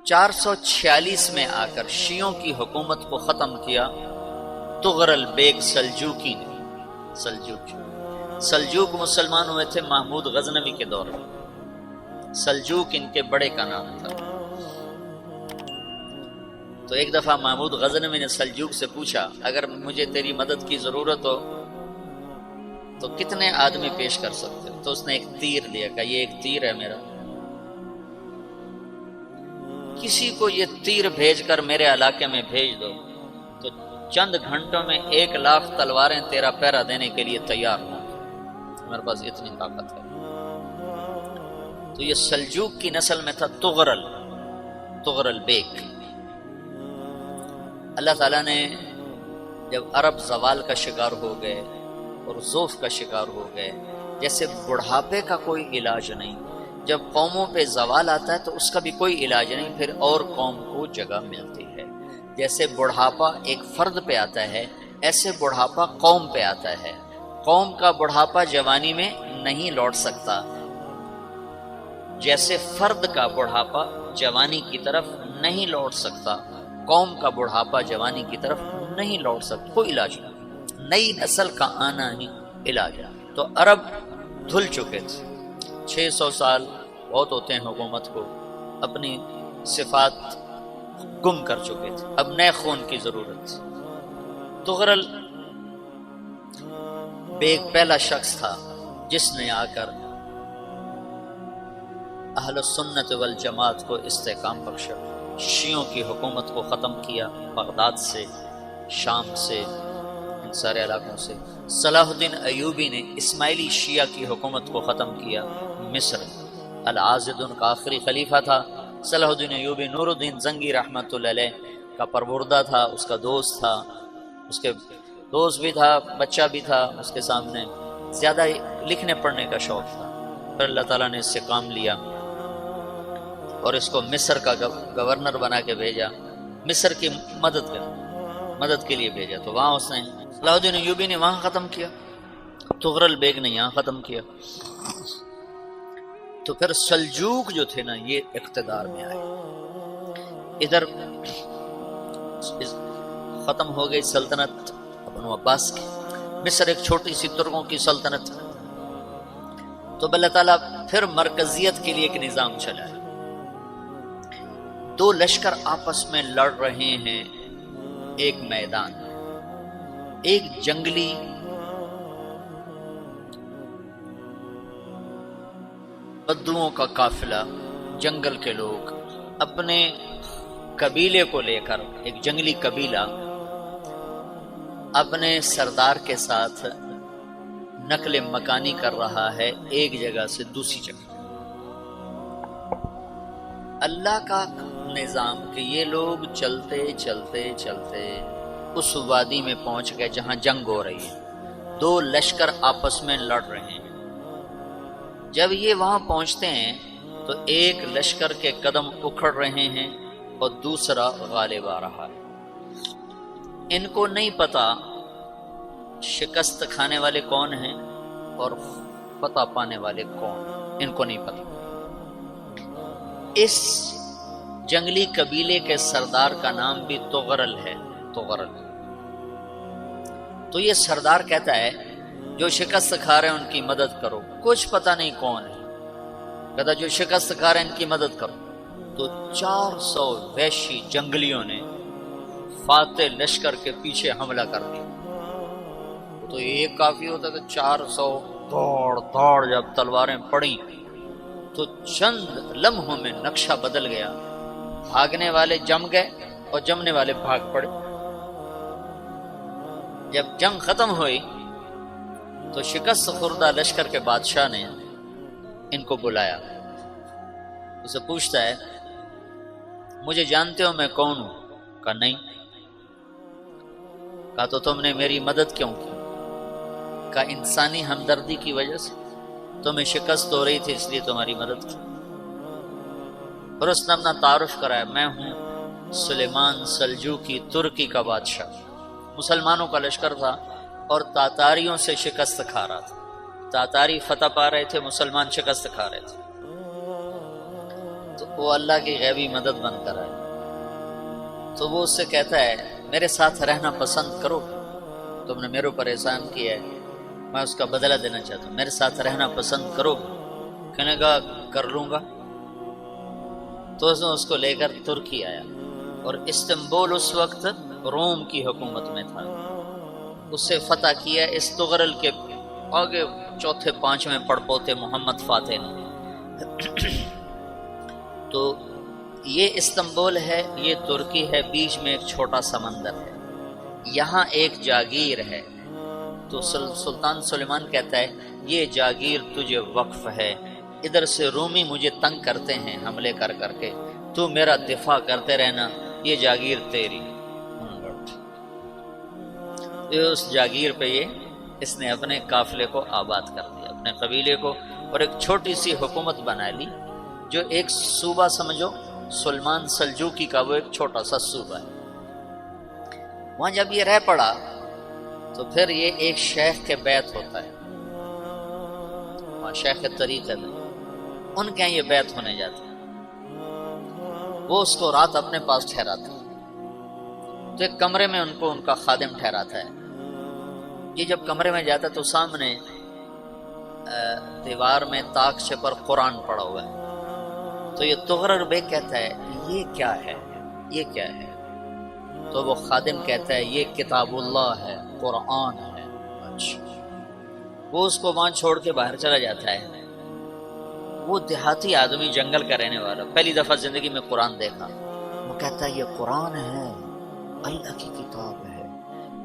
446 میں آ کر شیعوں کی حکومت کو ختم کیا تغرل بیگ سلجوکی نے۔ سلجوک مسلمان ہوئے تھے محمود غزنوی کے دور میں، سلجوک ان کے بڑے کا نام تھا۔ تو ایک دفعہ محمود غزنوی نے سلجوک سے پوچھا اگر مجھے تیری مدد کی ضرورت ہو تو کتنے آدمی پیش کر سکتے ہو؟ تو اس نے ایک تیر دیا، کہا یہ ایک تیر ہے میرا، کسی کو یہ تیر بھیج کر میرے علاقے میں بھیج دو تو چند گھنٹوں میں 1,00,000 تلواریں تیرا پہرا دینے کے لیے تیار ہوں، ہمارے پاس اتنی طاقت ہے۔ تو یہ سلجوک کی نسل میں تھا تغرل بیگ۔ اللہ تعالیٰ نے جب عرب زوال کا شکار ہو گئے اور ضعف کا شکار ہو گئے، جیسے بڑھاپے کا کوئی علاج نہیں، جب قوموں پہ زوال آتا ہے تو اس کا بھی کوئی علاج نہیں، پھر اور قوم کو جگہ ملتی ہے۔ جیسے بڑھاپا ایک فرد پہ آتا ہے، ایسے بڑھاپا قوم پہ آتا ہے۔ قوم کا بڑھاپا جوانی میں نہیں لوٹ سکتا، جیسے فرد کا بڑھاپا جوانی کی طرف نہیں لوٹ سکتا، قوم کا بڑھاپا جوانی کی طرف نہیں لوٹ سکتا، کوئی علاج نہیں، نئی نسل کا آنا ہی علاج ہے۔ تو عرب دھل چکے تھے، 600 سال بہت ہوتے ہیں حکومت کو، اپنی صفات گم کر چکے تھے، اب نئے خون کی ضرورت تھی۔ تغرل بیگ پہلا شخص تھا جس نے آ کر اہل السنت والجماعت کو استحکام بخشا، شیعوں کی حکومت کو ختم کیا، بغداد سے، شام سے، ان سارے علاقوں سے۔ صلاح الدین ایوبی نے اسماعیلی شیعہ کی حکومت کو ختم کیا، مصر۔ العاضد ان کا آخری خلیفہ تھا صلاح الدین ایوبی، نور الدین زنگی رحمۃ اللہ علیہ کا پروردہ تھا، اس کا دوست تھا، اس کے دوست بھی تھا، بچہ بھی تھا اس کے سامنے، زیادہ لکھنے پڑھنے کا شوق تھا۔ پھر اللہ تعالیٰ نے اس سے کام لیا اور اس کو مصر کا گورنر بنا کے بھیجا، مصر کی مدد کے لیے بھیجا۔ تو وہاں اس نے صلاح الدین ایوبی نے وہاں ختم کیا، تغرل بیگ نے یہاں ختم کیا۔ تو پھر سلجوک جو تھے نا یہ اقتدار میں آئے، ادھر ختم ہو گئی سلطنت بنو عباس کی، مصر ایک چھوٹی سی ترکوں کی سلطنت۔ تو اللہ تعالیٰ پھر مرکزیت کے لیے ایک نظام چلایا، دو لشکر آپس میں لڑ رہے ہیں ایک میدان، ایک جنگلی بدوؤں کا قافلہ، جنگل کے لوگ اپنے قبیلے کو لے کر، ایک جنگلی قبیلہ اپنے سردار کے ساتھ نقل مکانی کر رہا ہے ایک جگہ سے دوسری جگہ۔ اللہ کا نظام کہ یہ لوگ چلتے چلتے چلتے اس وادی میں پہنچ گئے جہاں جنگ ہو رہی ہے، دو لشکر آپس میں لڑ رہے ہیں۔ جب یہ وہاں پہنچتے ہیں تو ایک لشکر کے قدم اکھڑ رہے ہیں اور دوسرا غالب آ رہا ہے۔ ان کو نہیں پتا شکست کھانے والے کون ہیں اور فتح پانے والے کون، ان کو نہیں پتا۔ اس جنگلی قبیلے کے سردار کا نام بھی تغرل ہے، تغرل۔ تو یہ سردار کہتا ہے جو شکست کھا رہے ہیں ان کی مدد کرو، کچھ پتہ نہیں کون ہے، کہتا جو شکست کھا رہے ہیں ان کی مدد کرو۔ تو 400 وحشی جنگلیوں نے فاتح لشکر کے پیچھے حملہ کر دیا۔ تو ایک کافی ہوتا تھا، 400 دوڑ جب تلواریں پڑیں تو چند لمحوں میں نقشہ بدل گیا، بھاگنے والے جم گئے اور جمنے والے بھاگ پڑے۔ جب جنگ ختم ہوئی تو شکست خوردہ لشکر کے بادشاہ نے ان کو بلایا، اسے پوچھتا ہے مجھے جانتے ہو میں کون ہوں؟ کہا نہیں۔ کہا تو تم نے میری مدد کیوں کی؟ کہا انسانی ہمدردی کی وجہ سے، تمہیں شکست ہو رہی تھی اس لیے تمہاری مدد کی۔ اور اس نے اپنا تعارف کرایا، میں ہوں سلیمان سلجوکی، ترکی کا بادشاہ۔ مسلمانوں کا لشکر تھا اور تاتاریوں سے شکست کھا رہا تھا، تاتاری فتح پا رہے تھے، مسلمان شکست کھا رہے تھے۔ تو وہ اللہ کی غیبی مدد بن کر آئے، تو وہ اس سے کہتا ہے میرے ساتھ رہنا پسند کرو، تم نے میرے اوپر احسان کیا ہے، میں اس کا بدلہ دینا چاہتا ہوں، میرے ساتھ رہنا پسند کرو؟ کہنے کا کر لوں گا۔ تو اس نے اس کو لے کر ترکی آیا، اور استنبول اس وقت روم کی حکومت میں تھا، اسے فتح کیا اس تغرل کے آگے چوتھے پانچویں پڑپوتے محمد فاتح نے۔ تو یہ استنبول ہے، یہ ترکی ہے، بیچ میں ایک چھوٹا سمندر ہے، یہاں ایک جاگیر ہے۔ تو سلطان سلیمان کہتا ہے یہ جاگیر تجھے وقف ہے، ادھر سے رومی مجھے تنگ کرتے ہیں حملے کر کر کے، تو میرا دفاع کرتے رہنا، یہ جاگیر تیری۔ اس جاگیر پہ اس نے اپنے قافلے کو آباد کر دیا، اپنے قبیلے کو، اور ایک چھوٹی سی حکومت بنا لی، جو ایک صوبہ سمجھو سلمان سلجوقی کا، وہ ایک چھوٹا سا صوبہ ہے۔ وہاں جب یہ رہ پڑا تو پھر یہ ایک شیخ کے بیعت ہوتا ہے، وہاں شیخ طریقہ میں ان کے یہ بیعت ہونے جاتے ہیں، وہ اس کو رات اپنے پاس ٹھہراتا ہے، تو ایک کمرے میں ان کو ان کا خادم ٹھہراتا ہے۔ یہ جب کمرے میں جاتا ہے تو سامنے دیوار میں تاکچے پر قرآن پڑا ہوا ہے، تو یہ تغرر بیگ کہتا ہے یہ کیا ہے، یہ کیا ہے؟ تو وہ خادم کہتا ہے یہ کتاب اللہ ہے، قرآن ہے۔ اچھا، وہ اس کو وہاں چھوڑ کے باہر چلا جاتا ہے۔ وہ دیہاتی آدمی، جنگل کا رہنے والا، پہلی دفعہ زندگی میں قرآن دیکھا، وہ کہتا ہے یہ قرآن ہے، اللہ کی کتاب ہے،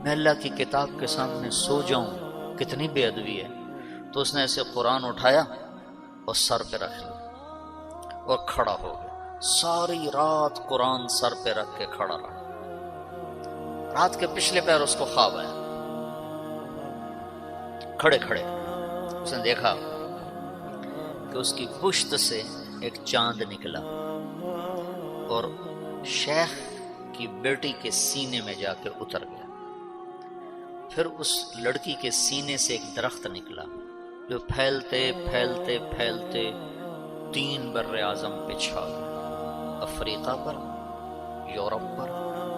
میں اللہ کی کتاب کے سامنے سو جاؤں، کتنی بے ادبی ہے۔ تو اس نے ایسے قرآن اٹھایا اور سر پہ رکھ لیا اور کھڑا ہو گیا، ساری رات قرآن سر پہ رکھ کے کھڑا رہا۔ رات کے پچھلے پہر اس کو خواب آیا، کھڑے کھڑے اس نے دیکھا کہ اس کی پشت سے ایک چاند نکلا اور شیخ کی بیٹی کے سینے میں جا کے اتر گیا۔ پھر اس لڑکی کے سینے سے ایک درخت نکلا جو پھیلتے پھیلتے پھیلتے 3 بر اعظم پہ چھا گیا، افریقہ پر، یورپ پر،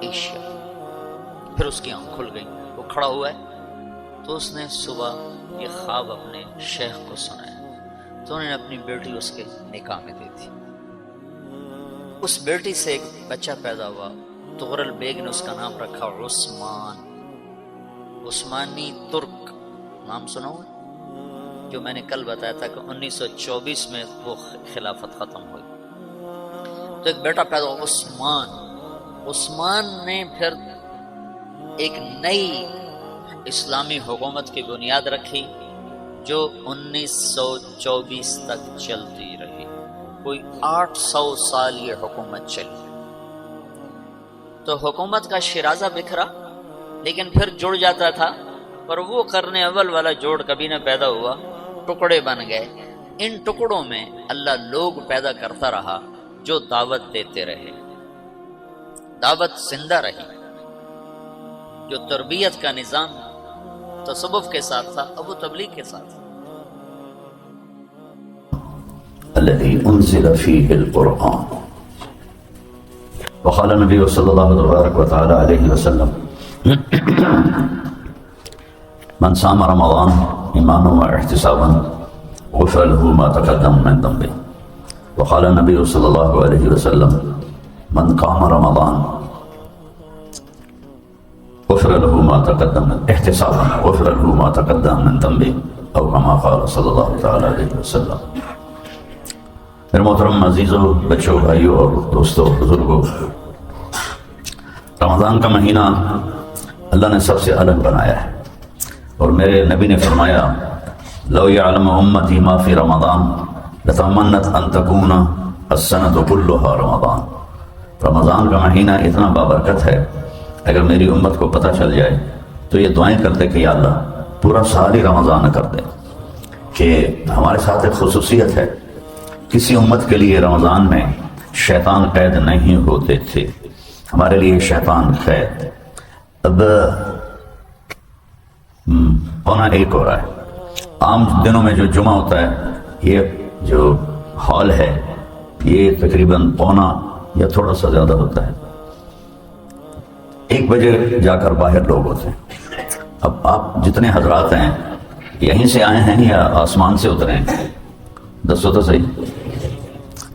ایشیا پر۔ پھر اس کی آنکھ کھل گئی، وہ کھڑا ہوا ہے، تو اس نے صبح یہ خواب اپنے شیخ کو سنایا، تو انہوں نے اپنی بیٹی اس کے نکاح میں دی تھی۔ اس بیٹی سے ایک بچہ پیدا ہوا، تغرل بیگ نے اس کا نام رکھا عثمان، عثمانی ترک، نام سنا ہوا، جو میں نے کل بتایا تھا کہ 1924 میں وہ خلافت ختم ہوئی۔ تو ایک بیٹا پیدا ہوا عثمان۔ عثمان نے پھر ایک نئی اسلامی حکومت کی بنیاد رکھی جو 1924 تک چلتی رہی، کوئی 800 سال یہ حکومت چلی۔ تو حکومت کا شیرازہ بکھرا لیکن پھر جڑ جاتا تھا، پر وہ قرن اول والا جوڑ کبھی نہ پیدا ہوا، ٹکڑے بن گئے۔ ان ٹکڑوں میں اللہ لوگ پیدا کرتا رہا جو دعوت دیتے رہے، دعوت زندہ رہی۔ جو تربیت کا نظام تصوف کے ساتھ تھا، اب وہ تبلیغ کے ساتھ تھا۔ الذي انزل فيه القرآن وقال النبي صلى الله تبارك وتعالى عليه وسلم من صام رمضان ایمانا واحتسابا غفر له ما تقدم من ذنبه وقال النبي صلى الله عليه وسلم من قام رمضان غفر له ما تقدم من احتسابا غفر له ما تقدم من ذنبه او كما قال صلی اللہ تعالی علیہ وسلم۔ میرے محترم عزیزوں، بچوں، بھائیوں اور دوستوں، بزرگوں، رمضان کا مہینہ اللہ نے سب سے الگ بنایا ہے، اور میرے نبی نے فرمایا لو یعلم امتی ما فی رمضان لتمنت ان تکون السنۃ کلها رمضان۔ رمضان کا مہینہ اتنا بابرکت ہے، اگر میری امت کو پتہ چل جائے تو یہ دعائیں کرتے کہ یا اللہ پورا سال ہی رمضان کر دے۔ کہ ہمارے ساتھ ایک خصوصیت ہے، کسی امت کے لیے رمضان میں شیطان قید نہیں ہوتے تھے، ہمارے لیے شیطان قید۔ اب 1:15 ہو رہا ہے، عام دنوں میں جو جمعہ ہوتا ہے، یہ جو ہال ہے یہ تقریباً پونا یا تھوڑا سا زیادہ ہوتا ہے. 1 بجے جا کر باہر لوگ ہوتے ہیں. اب آپ جتنے حضرات ہیں یہیں سے آئے ہیں یا آسمان سے اترے ہیں؟ دسو تو صحیح.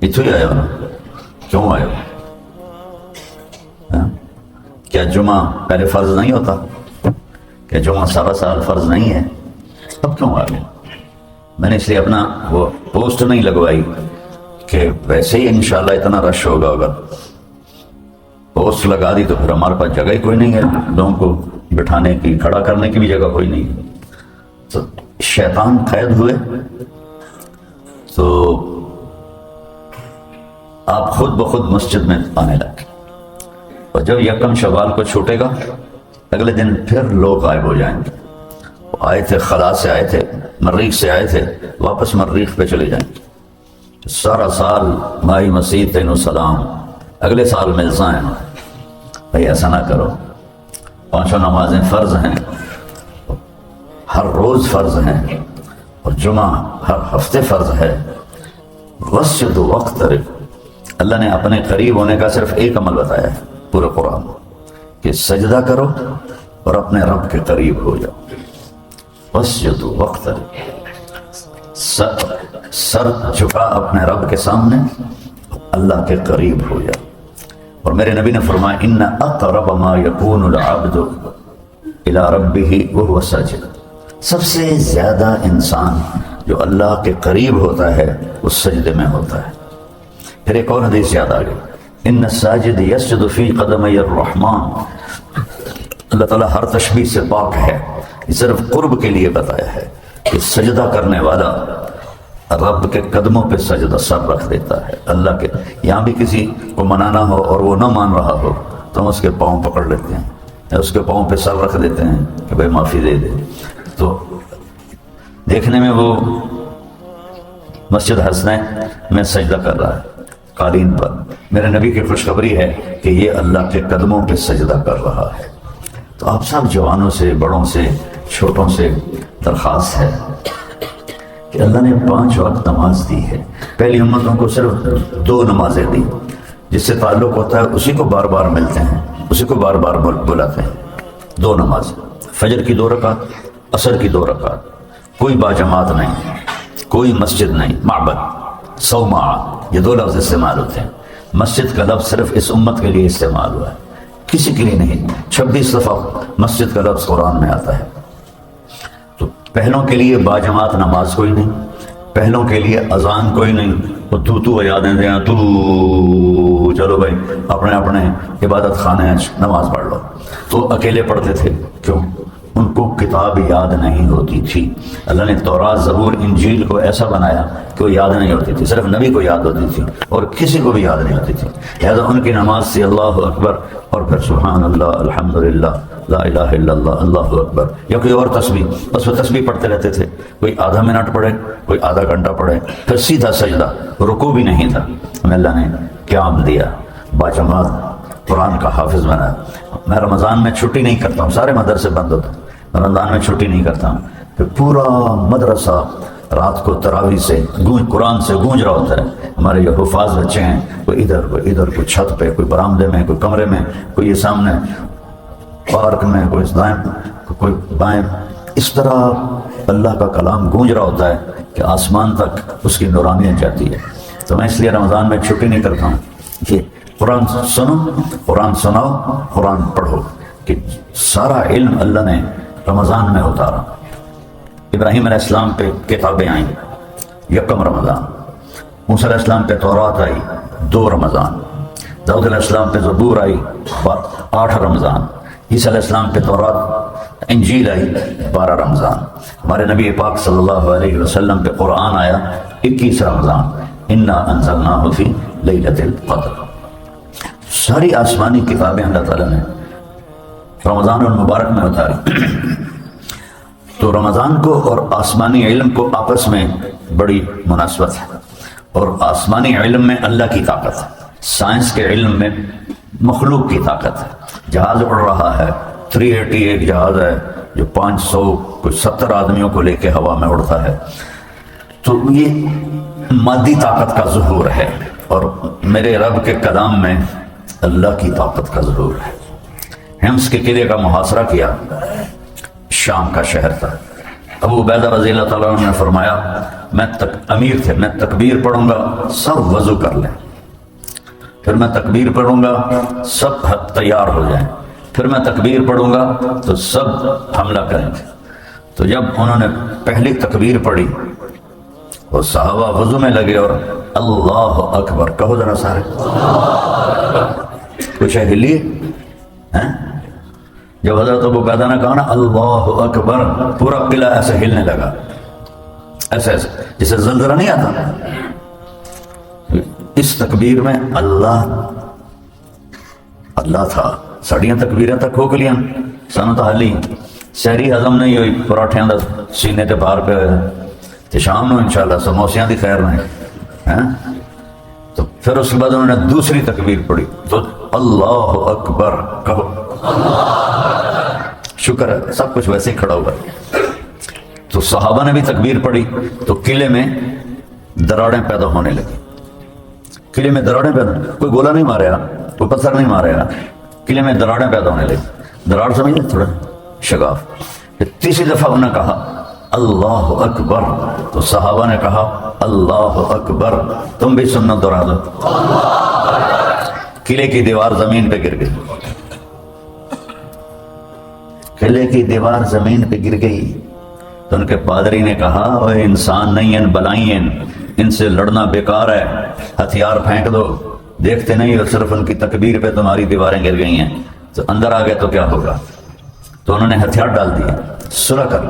اتو ہی آئے ہو نا؟ کیوں آئے ہو؟ کیا جمعہ پہلے فرض نہیں ہوتا؟ کیا جمعہ سارا سال فرض نہیں ہے؟ اب کیوں آ گئے؟ میں نے اس لیے اپنا وہ پوسٹ نہیں لگوائی کہ ویسے ہی انشاءاللہ اتنا رش ہوگا. اگر پوسٹ لگا دی تو پھر ہمارے پاس جگہ ہی کوئی نہیں ہے لوگوں کو بٹھانے کی، کھڑا کرنے کی بھی جگہ کوئی نہیں ہے. تو شیطان قید ہوئے تو آپ خود بخود مسجد میں آنے لگے. اور جب 1 شوال کو چھوٹے گا اگلے دن پھر لوگ غائب ہو جائیں گے. آئے تھے خلا سے آئے تھے، مریخ سے آئے تھے، واپس مریخ پہ چلے جائیں گے. سارا سال مائی مسیح تینو سلام، اگلے سال ملتا ہے. بھائی ایسا نہ کرو. 5 نمازیں فرض ہیں، ہر روز فرض ہیں، اور جمعہ ہر ہفتے فرض ہے. وسجد واقترب. اللہ نے اپنے قریب ہونے کا صرف ایک عمل بتایا ہے پورے قرآن کہ سجدہ کرو اور اپنے رب کے قریب ہو جاؤ. وسجد واقترب، سر جھکا اپنے رب کے سامنے، اللہ کے قریب ہو جاؤ. اور میرے نبی نے فرمایا ان اقرب ما یکون العبد الی ربہ وہو ساجد. سب سے زیادہ انسان جو اللہ کے قریب ہوتا ہے اس سجدے میں ہوتا ہے. پھر ایک اور حدیث یاد آ گئی، ان الساجد یسجد فی قدمی الرحمن. اللہ تعالیٰ ہر تشبیہ سے پاک ہے. یہ صرف قرب کے لیے بتایا ہے کہ سجدہ کرنے والا رب کے قدموں پہ سجدہ سر رکھ دیتا ہے. اللہ کے یہاں بھی کسی کو منانا ہو اور وہ نہ مان رہا ہو تو ہم اس کے پاؤں پکڑ لیتے ہیں یا اس کے پاؤں پہ سر رکھ دیتے ہیں کہ بھائی معافی دے دے. تو دیکھنے میں وہ مسجد حسنین میں سجدہ کر رہا ہے قالین پر. میرے نبی کی خوشخبری ہے کہ یہ اللہ کے قدموں پہ سجدہ کر رہا ہے. تو آپ سب جوانوں سے، بڑوں سے، چھوٹوں سے درخواست ہے کہ اللہ نے 5 وقت نماز دی ہے. پہلی امتوں کو صرف 2 نمازیں دی. جس سے تعلق ہوتا ہے اسی کو بار بار ملتے ہیں، اسی کو بار بار بلاتے ہیں. 2 نمازیں، فجر کی 2 رکعت، عصر کی 2 رکعت. کوئی باجماعت نہیں، کوئی مسجد نہیں. معبد، صومعہ، یہ 2 لفظ استعمال ہوتے ہیں. مسجد کا لفظ صرف اس امت کے لیے استعمال ہوا ہے، کسی کے لیے نہیں. 26 دفعہ مسجد کا لفظ قرآن میں آتا ہے. تو پہلوں کے لیے باجماعت نماز کوئی نہیں، پہلوں کے لیے اذان کوئی نہیں. وہ تو یادیں دیں تو چلو بھائی اپنے اپنے عبادت خانے نماز پڑھ لو. تو اکیلے پڑھتے تھے. کیوں؟ ان کو کتاب یاد نہیں ہوتی تھی. اللہ نے تورات، زبور، انجیل کو ایسا بنایا کہ وہ یاد نہیں ہوتی تھی، صرف نبی کو یاد ہوتی تھی اور کسی کو بھی یاد نہیں ہوتی تھی. لہذا ان کی نماز سے اللہ اکبر اور پھر سبحان اللہ، الحمدللہ، لا الہ الا اللہ، اللہ اکبر، یا کوئی اور تسبیح. بس وہ تسبیح پڑھتے رہتے تھے. کوئی آدھا منٹ پڑھے، کوئی آدھا گھنٹہ پڑھے، پھر سیدھا سجدہ. رکوع بھی نہیں تھا. ہمیں اللہ نے قیام دیا، باجماعت قرآن کا حافظ بنایا. میں رمضان میں چھٹی نہیں کرتا ہوں، سارے مدرسے بند ہوتے ہیں. رمضان میں چھٹی نہیں کرتا ہوں. پھر پورا مدرسہ رات کو تراویح سے قرآن سے گونج رہا ہوتا ہے. ہمارے جو حفاظ بچے ہیں کوئی ادھر، کوئی ادھر، کوئی چھت پہ، کوئی برآمدے میں، کوئی کمرے میں، کوئی یہ سامنے پارک میں، کوئی دائیں، کوئی بائیں. اس طرح اللہ کا کلام گونج رہا ہوتا ہے کہ آسمان تک اس کی نورانیت جاتی ہے. تو میں اس لیے رمضان میں چھٹی نہیں کرتا ہوں کہ قرآن سنو، قرآن سناؤ، قرآن پڑھو. کہ سارا علم اللہ نے رمضان میں اتارا. ابراہیم علیہ السلام پہ کتابیں آئیں 1 رمضان. موسیٰ علیہ السلام پہ تورات آئی 2 رمضان. داؤد علیہ السلام پہ زبور آئی 8 رمضان. عیسیٰ علیہ السلام پہ تورات، انجیل آئی 12 رمضان. ہمارے نبی پاک صلی اللہ علیہ وسلم پہ قرآن آیا 21 رمضان. انا انزلناہ فی لیلۃ القدر. ساری آسمانی کتابیں اللہ تعالیٰ نے رمضان المبارک میں اتاری. تو رمضان کو اور آسمانی علم کو آپس میں بڑی مناسبت ہے. اور آسمانی علم میں اللہ کی طاقت ہے، سائنس کے علم میں مخلوق کی طاقت ہے. جہاز اڑ رہا ہے، 380 ایک جہاز ہے جو 500 کوئی 70 آدمیوں کو لے کے ہوا میں اڑتا ہے. تو یہ مادی طاقت کا ظہور ہے. اور میرے رب کے کلام میں اللہ کی طاقت کا ضرور ہے۔ حمص کے قلعے کا محاصرہ کیا، شام کا شہر تھا۔ ابو عبیدہ رضی اللہ تعالیٰ عنہ نے فرمایا میں امیر تھے، میں تکبیر پڑھوں گا سب وضو کر لیں، پھر میں تکبیر پڑھوں گا سب تیار ہو جائیں، پھر میں تکبیر پڑھوں گا تو سب حملہ کریں گے۔ تو جب انہوں نے پہلی تکبیر پڑھی اور صحابہ وضو میں لگے اور اللہ اکبر کہو ذرا سارے، کچھ ہلی ہیں؟ جب حضرت ابو عبیدہ نے کہا نا اللہ اکبر، پورا قلعہ ایسے ہلنے لگا، ایسے ایسے جسے زلزلہ نہیں آتا۔ اس تکبیر میں اللہ تھا، ساڑیاں تکبیریں تک ہو گلیاں، سانو تو حالی شہری ہضم نہیں ہوئی، پراٹھیاں دا سینے تے باہر پہ تے شام نو انشاءاللہ سموسیاں دی خیر نہیں۔ تو پھر اس کے بعد انہوں نے دوسری تکبیر پڑھی تو اللہ اکبر کہو، شکر ہے سب کچھ ویسے ہی کھڑا ہوا۔ تو صحابہ نے بھی تکبیر پڑھی تو قلعے میں دراڑیں پیدا ہونے لگی، قلعے میں دراڑیں پیدا، کوئی گولا نہیں مارے گا، کوئی پتھر نہیں مارے گا، قلعے میں دراڑیں پیدا ہونے لگی۔ دراڑ سمجھے تھوڑا شگاف۔ پھر تیسری دفعہ انہوں نے کہا اللہ اکبر تو صحابہ نے کہا اللہ اکبر، تم بھی سننا دوہرا دو۔ قلعے کی دیوار زمین پہ گر گئی، قلعے کی دیوار زمین پہ گر گئی تو ان کے پادری نے کہا اوے انسان نہیں ہیں، بلائیں ہیں، ان سے لڑنا بیکار ہے، ہتھیار پھینک دو، دیکھتے نہیں اور صرف ان کی تکبیر پہ تمہاری دیواریں گر گئی ہیں، تو اندر آ گئے تو کیا ہوگا؟ تو انہوں نے ہتھیار ڈال دیے، صلح کر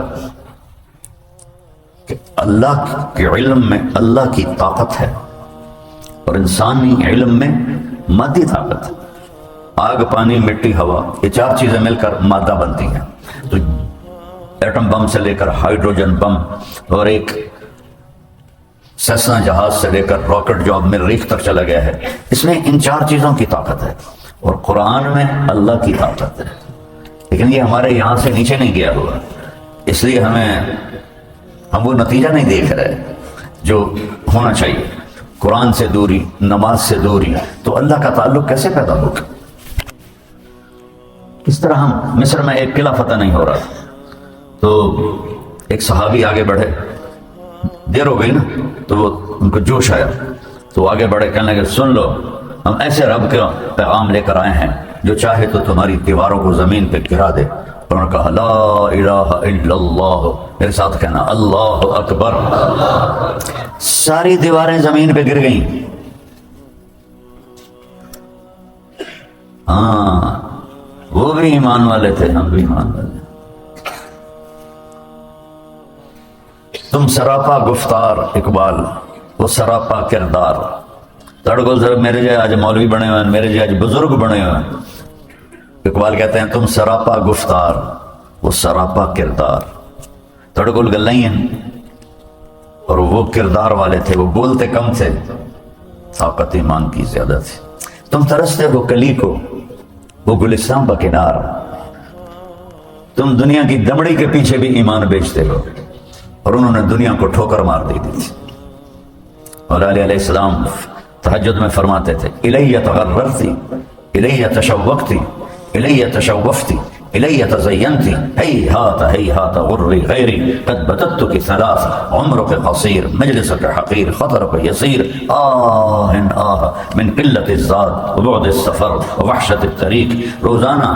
کہ اللہ کے علم میں اللہ کی طاقت ہے اور انسانی علم میں مادی طاقت ہے۔ آگ، پانی، مٹی، ہوا، یہ چار چیزیں مل کر مادہ بنتی ہیں۔ تو ایٹم بم سے لے کر ہائیڈروجن بم اور ایک سیسنا جہاز سے لے کر راکٹ جو اب مریخ تک چلا گیا ہے، اس میں ان چار چیزوں کی طاقت ہے اور قرآن میں اللہ کی طاقت ہے، لیکن یہ ہمارے یہاں سے نیچے نہیں گیا ہوا، اس لیے ہم وہ نتیجہ نہیں دیکھ رہے جو ہونا چاہیے۔ قرآن سے دوری، نماز سے دوری، تو اللہ کا تعلق کیسے پیدا ہوگا؟ اس طرح ہم مصر میں ایک قلعہ فتح نہیں ہو رہا تو ایک صحابی آگے بڑھے، دیر ہو گئی نا تو وہ ان کو جوش آیا تو آگے بڑھے، کہنے لگے سن لو ہم ایسے رب کا پیغام لے کر آئے ہیں جو چاہے تو تمہاری دیواروں کو زمین پہ گرا دے۔ انہوں نے کہا لا الہ الا اللہ، میرے ساتھ کہنا اللہ اکبر۔ ساری دیواریں زمین پہ گر گئیں۔ ہاں وہ بھی ایمان والے تھے، ہم بھی ایمان والے۔ تم سراپا گفتار اقبال، وہ سراپا کردار۔ تڑکو ذرا میرے جائے آج مولوی بنے ہوئے ہیں، میرے جائے آج بزرگ بنے ہوئے ہیں۔ اقبال کہتے ہیں تم سراپا گفتار، وہ سراپا کردار۔ تڑکل گلیں ہیں اور وہ کردار والے تھے، وہ بولتے کم تھے، طاقت ایمان کی زیادہ تھی۔ تم ترستے ہو کلی کو، وہ گلستان با کنار۔ تم دنیا کی دمڑی کے پیچھے بھی ایمان بیچتے ہو، اور انہوں نے دنیا کو ٹھوکر مار دی تھی۔ اور علیہ السلام تہجد میں فرماتے تھے الیہ تغررتی، الیہ تشوقتی، الیہ تشوفتی، الیہ تزینتی، ہیہات غری غیری قد بدتک ثلاث، عمرک قصیر مجلسک حقیر خطرک یسیر، آہ من قلت الزاد وبعد السفر ووحشت الطریق۔ روزانہ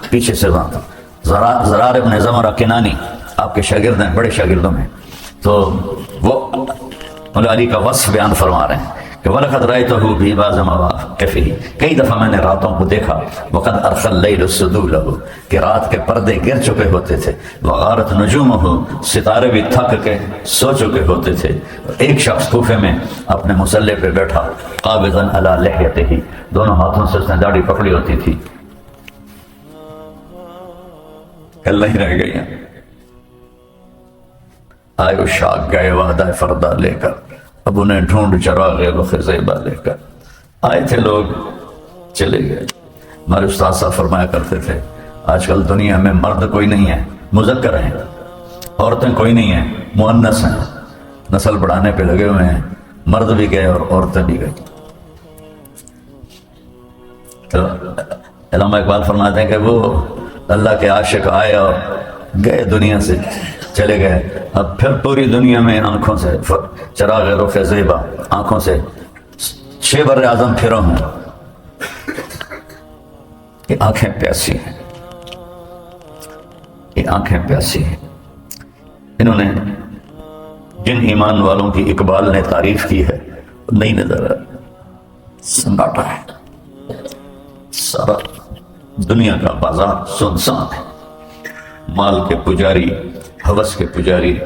پیچھے سے زرار ابن زمرہ کنانی آپ کے شاگرد ہیں، بڑے شاگردوں میں، تو وہ مولا علی کا وصف بیان فرما رہے ہیں کہ وَلَقَدْ رَأَيْتُهُ فِي بَعْضِ مَوَاقِفِهِ، کئی دفعہ میں نے راتوں کو دیکھا، وَقَدْ أَرْخَى اللَّيْلُ السُّدُولَهُ، کہ رات کے پردے گر چکے ہوتے تھے، وَغَارَتْ نُجُومُهُ، ستارے بھی تھک کے سو چکے ہوتے تھے۔ ایک شخص کوفے میں اپنے مصلی پہ بیٹھا، قابضاً علی لحیتہ، دونوں ہاتھوں سے اس نے داڑھی پکڑی ہوتی تھی، کل نہیں رہ گئی ہیں۔ آئے وہ شاک گئے وعدہ فردہ لے کر، اب انہیں ڈھونڈ چراغ رخ زیبا لے کر۔ آئے تھے لوگ چلے گئے۔ ہمارے استاد صاحب فرمایا کرتے تھے آج کل دنیا میں مرد کوئی نہیں ہے، مذکر ہیں، عورتیں کوئی نہیں ہیں، مؤنث ہیں، نسل بڑھانے پہ لگے ہوئے ہیں، مرد بھی گئے اور عورتیں بھی گئی۔ تو علامہ اقبال فرماتے ہیں کہ وہ اللہ کے عاشق آئے اور گئے دنیا سے چلے گئے، اب پھر پوری دنیا میں آنکھوں سے چراغ رخ زیبا، آنکھوں سے 6 بر اعظم پھرا ہوں، یہ آنکھیں پیاسی ہیں، یہ آنکھیں پیاسی ہیں۔ انہوں نے جن ایمان والوں کی اقبال نے تعریف کی ہے نہیں نظر سناٹا ہے، سارا دنیا کا بازار سنسان ہے، مال کے پجاری، ہوس کے پجاری،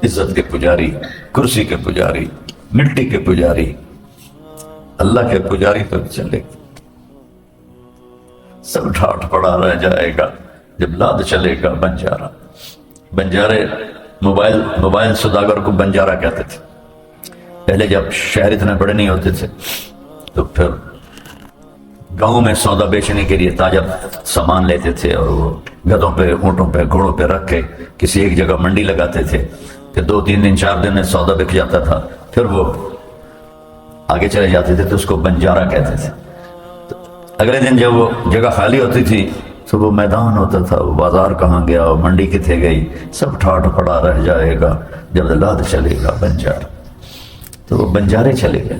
عزت کے پجاری، کرسی کے پجاری، مٹی کے پجاری، اللہ کے پجاری تو چلے سب ٹھاٹ پڑا رہ جائے گا جب لاد چلے گا بنجارا۔ بنجارے موبائل سوداگر کو بنجارا کہتے تھے۔ پہلے جب شہر اتنے بڑے نہیں ہوتے تھے تو پھر گاؤں میں سودا بیچنے کے لیے تاجر سامان لیتے تھے اور وہ گدھوں پہ، اونٹوں پہ، گھوڑوں پہ رکھ کے کسی ایک جگہ منڈی لگاتے تھے، پھر 2-3 دن 4 دن میں سودا بک جاتا تھا، پھر وہ آگے چلے جاتے تھے تو اس کو بنجارا کہتے تھے۔ تو اگلے دن جب وہ جگہ خالی ہوتی تھی تو وہ میدان ہوتا تھا، وہ بازار کہاں گیا، وہ منڈی کتنے گئی، سب ٹھاٹ پڑا رہ جائے گا جب لاد چلے گا بنجارا۔ تو وہ بنجارے چلے گئے۔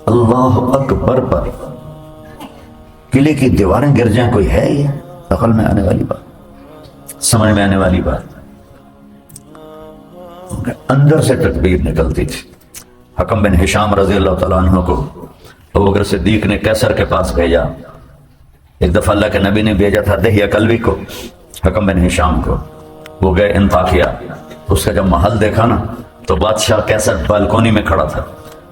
اللہ اکبر پر قلعے کی دیواریں گر جائیں کوئی ہے یہ عقل میں آنے والی بات، سمجھ میں آنے والی بات؟ اندر سے تکبیر نکلتی تھی۔ حکم بن ہشام رضی اللہ تعالیٰ عنہ کو ابوبکر صدیق نے کیسر کے پاس بھیجا۔ ایک دفعہ اللہ کے نبی نے بھیجا تھا دہیہ کلبی کو، حکم بن ہشام کو، وہ گئے انطاکیہ، اس کا جب محل دیکھا نا تو بادشاہ کیسر بالکونی میں کھڑا تھا،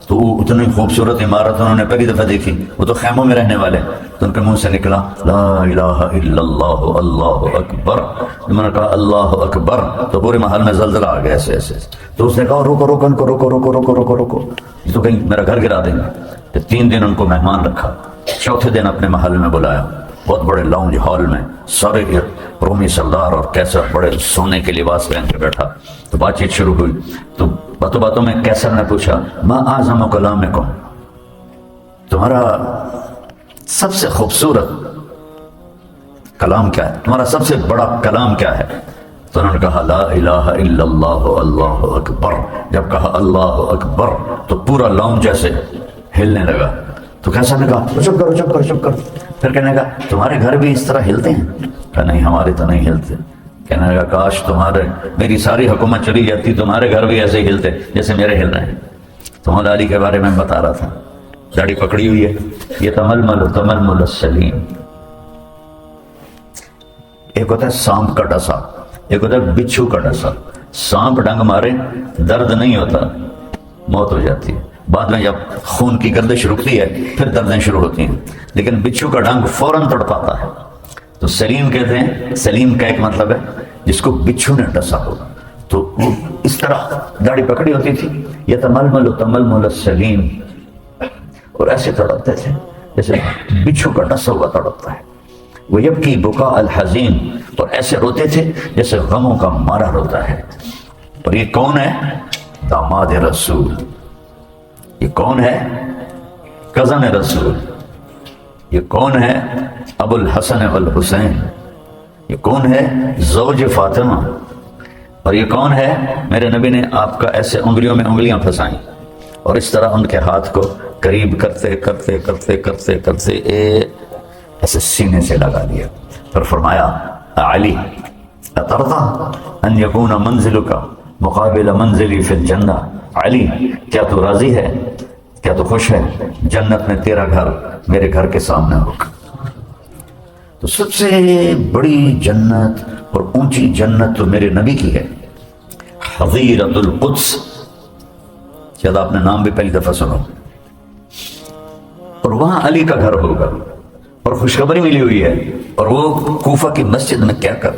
تو وہ اتنی خوبصورت عمارت انہوں نے پہلی دفعہ دیکھی، وہ تو خیموں میں رہنے والے، تو ان کے منہ سے نکلا لا الہ الا اللہ اللہ اکبر۔ انہوں نے کہا اللہ اکبر تو پورے محل میں زلزلہ آ گیا ایسے ایسے، تو اس نے کہا روکو روکو ان کو، روکو روکو روکو روکو روکو، یہ تو کہیں میرا گھر گرا دیں گے۔ 3 دن ان کو مہمان رکھا، چوتھے دن اپنے محل میں بلایا، بہت بڑے لاؤنج ہال میں سارے رومی سردار اور کیسر بڑے سونے کے لباس پہن کے بیٹھا، تو بات چیت شروع ہوئی۔ تو باتوں باتوں میں کیسر نے پوچھا ما اعظم کلامکم، تمہارا سب سے خوبصورت کلام کیا ہے، تمہارا سب سے بڑا کلام کیا ہے؟ تو انہوں نے کہا لا الہ الا اللہ اللہ اکبر۔ جب کہا اللہ اکبر تو پورا لاؤنج جیسے ہلنے لگا۔ تو کیسر نے کہا چپ کرو چپ کرو چپ کرو۔ پھر کہنے لگا تمہارے گھر بھی اس طرح ہلتے ہیں؟ کہا نہیں ہمارے تو نہیں ہلتے۔ کہنے لگا کاش تمہارے، میری ساری حکومت چلی جاتی تمہارے گھر بھی ایسے ہلتے جیسے میرے ہل رہے ہیں۔ تو مولا علی کے بارے میں بتا رہا تھا، داڑھی پکڑی ہوئی ہے، یہ تململ تململ السلیم۔ ایک ہوتا ہے سانپ کا ڈسا، ایک ہوتا ہے بچھو کا ڈسا۔ سانپ ڈنگ مارے درد نہیں ہوتا، موت ہو جاتی ہے، بعد میں جب خون کی گردش رکتی ہے پھر دردیں شروع ہوتی ہیں، لیکن بچھو کا ڈنگ فوراً تڑپاتا ہے۔ تو سلیم کہتے ہیں، سلیم کا ایک مطلب ہے جس کو بچھو نے ڈسا ہو، تو وہ اس طرح داڑھی پکڑی ہوتی تھی، یہ تململ تململ السلیم، اور ایسے تڑپتے تھے جیسے بچھو کا ڈسا ہوا تڑپتا ہے۔ وہ یبکی بکا الحزین، اور ایسے روتے تھے جیسے غموں کا مارا روتا ہے۔ اور یہ کون ہے؟ داماد رسول۔ یہ کون ہے؟ کزن رسول۔ یہ کون ہے؟ ابو الحسن والحسین۔ یہ کون ہے؟ زوج فاطمہ۔ اور یہ کون ہے؟ میرے نبی نے آپ کا ایسے انگلیوں میں انگلیاں پھنسائیں اور اس طرح ان کے ہاتھ کو قریب کرتے کرتے کرتے کرتے کرتے ایسے سینے سے لگا دیا۔ پھر فرمایا علی اترضا ان یکون منزلک مقابل منزلی فی الجنہ، علی کیا تو راضی ہے، کیا تو خوش ہے جنت میں تیرا گھر میرے گھر کے سامنے ہوگا؟ تو سب سے بڑی جنت اور اونچی جنت تو میرے نبی کی ہے، حظیرۃ القدس، شاید آپ نے نام بھی پہلی دفعہ سنو، اور وہاں علی کا گھر ہوگا، اور خوشخبری ملی ہوئی ہے، اور وہ کوفہ کی مسجد میں کیا کر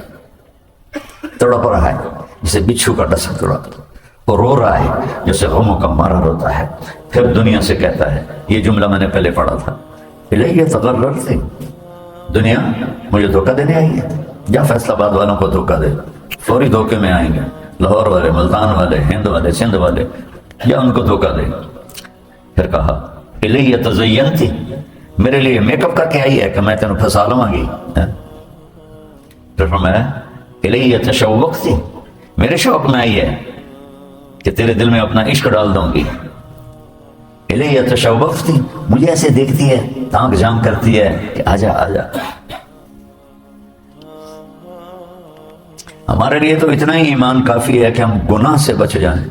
تڑپ رہا ہے جسے بچھو کا ڈسا تڑپتا، اور رو رہا ہے جیسے غموں کا مارا روتا ہے۔ پھر دنیا سے کہتا ہے، یہ جملہ میں نے پہلے پڑھا تھا، الیہ تغررت، دنیا مجھے دھوکہ دینے آئی ہے، جا فیصل آباد والوں کو دھوکہ دے، فوری دھوکے میں آئیں گے، لاہور والے، ملتان والے، ہند والے، سندھ والے، یا ان کو دھوکہ دے۔ پھر کہا الیہ تزینتی، میرے لیے میک اپ کر کے آئی ہے کہ میں تینوں پھنسا لوں گی. پھر فرمایا الیہ تشوقتی، میرے شوق میں آئی ہے کہ تیرے دل میں اپنا عشق ڈال دوں گی. الیہ تشوقتی، مجھے ایسے دیکھتی ہے، تانک جام کرتی ہے کہ آجا آجا. ہمارے لیے تو اتنا ہی ایمان کافی ہے کہ ہم گناہ سے بچ جائیں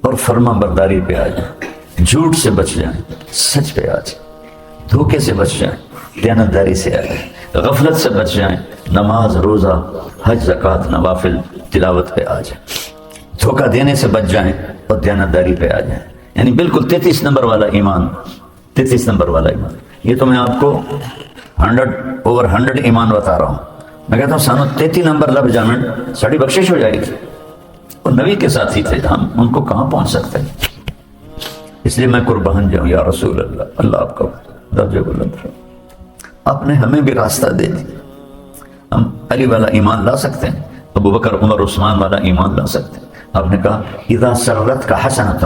اور فرما برداری پہ آ جائیں، جھوٹ سے بچ جائیں، سچ پہ آ جائیں، دھوکے سے بچ جائیں، دیانتداری سے آ جائیں، غفلت سے بچ جائیں، نماز روزہ حج زکوٰۃ نوافل تلاوت پہ آ جائیں، دھوکہ دینے سے بچ جائیں اور دیانتداری پہ آ جائیں. یعنی بالکل 33 نمبر والا ایمان، 33 نمبر والا ایمان. یہ تو میں آپ کو 100/100 ایمان بتا رہا ہوں. میں کہتا ہوں سانو 33 نمبر لب جانن ساڑی بخشش ہو جائے گی. اور نبی کے ساتھ ہی تھے، ہم ان کو کہاں پہنچ سکتے ہیں. اس لیے میں قربان جاؤں یا رسول اللہ، اللہ آپ کا درجہ بلند کرے. آپ نے ہمیں بھی راستہ دے دیا. ہم علی والا ایمان لا سکتے ہیں، ابو بکر عمر عثمان والا ایمان لا سکتے ہیں. آپ نے کہا اذا سرت کا حسنۃ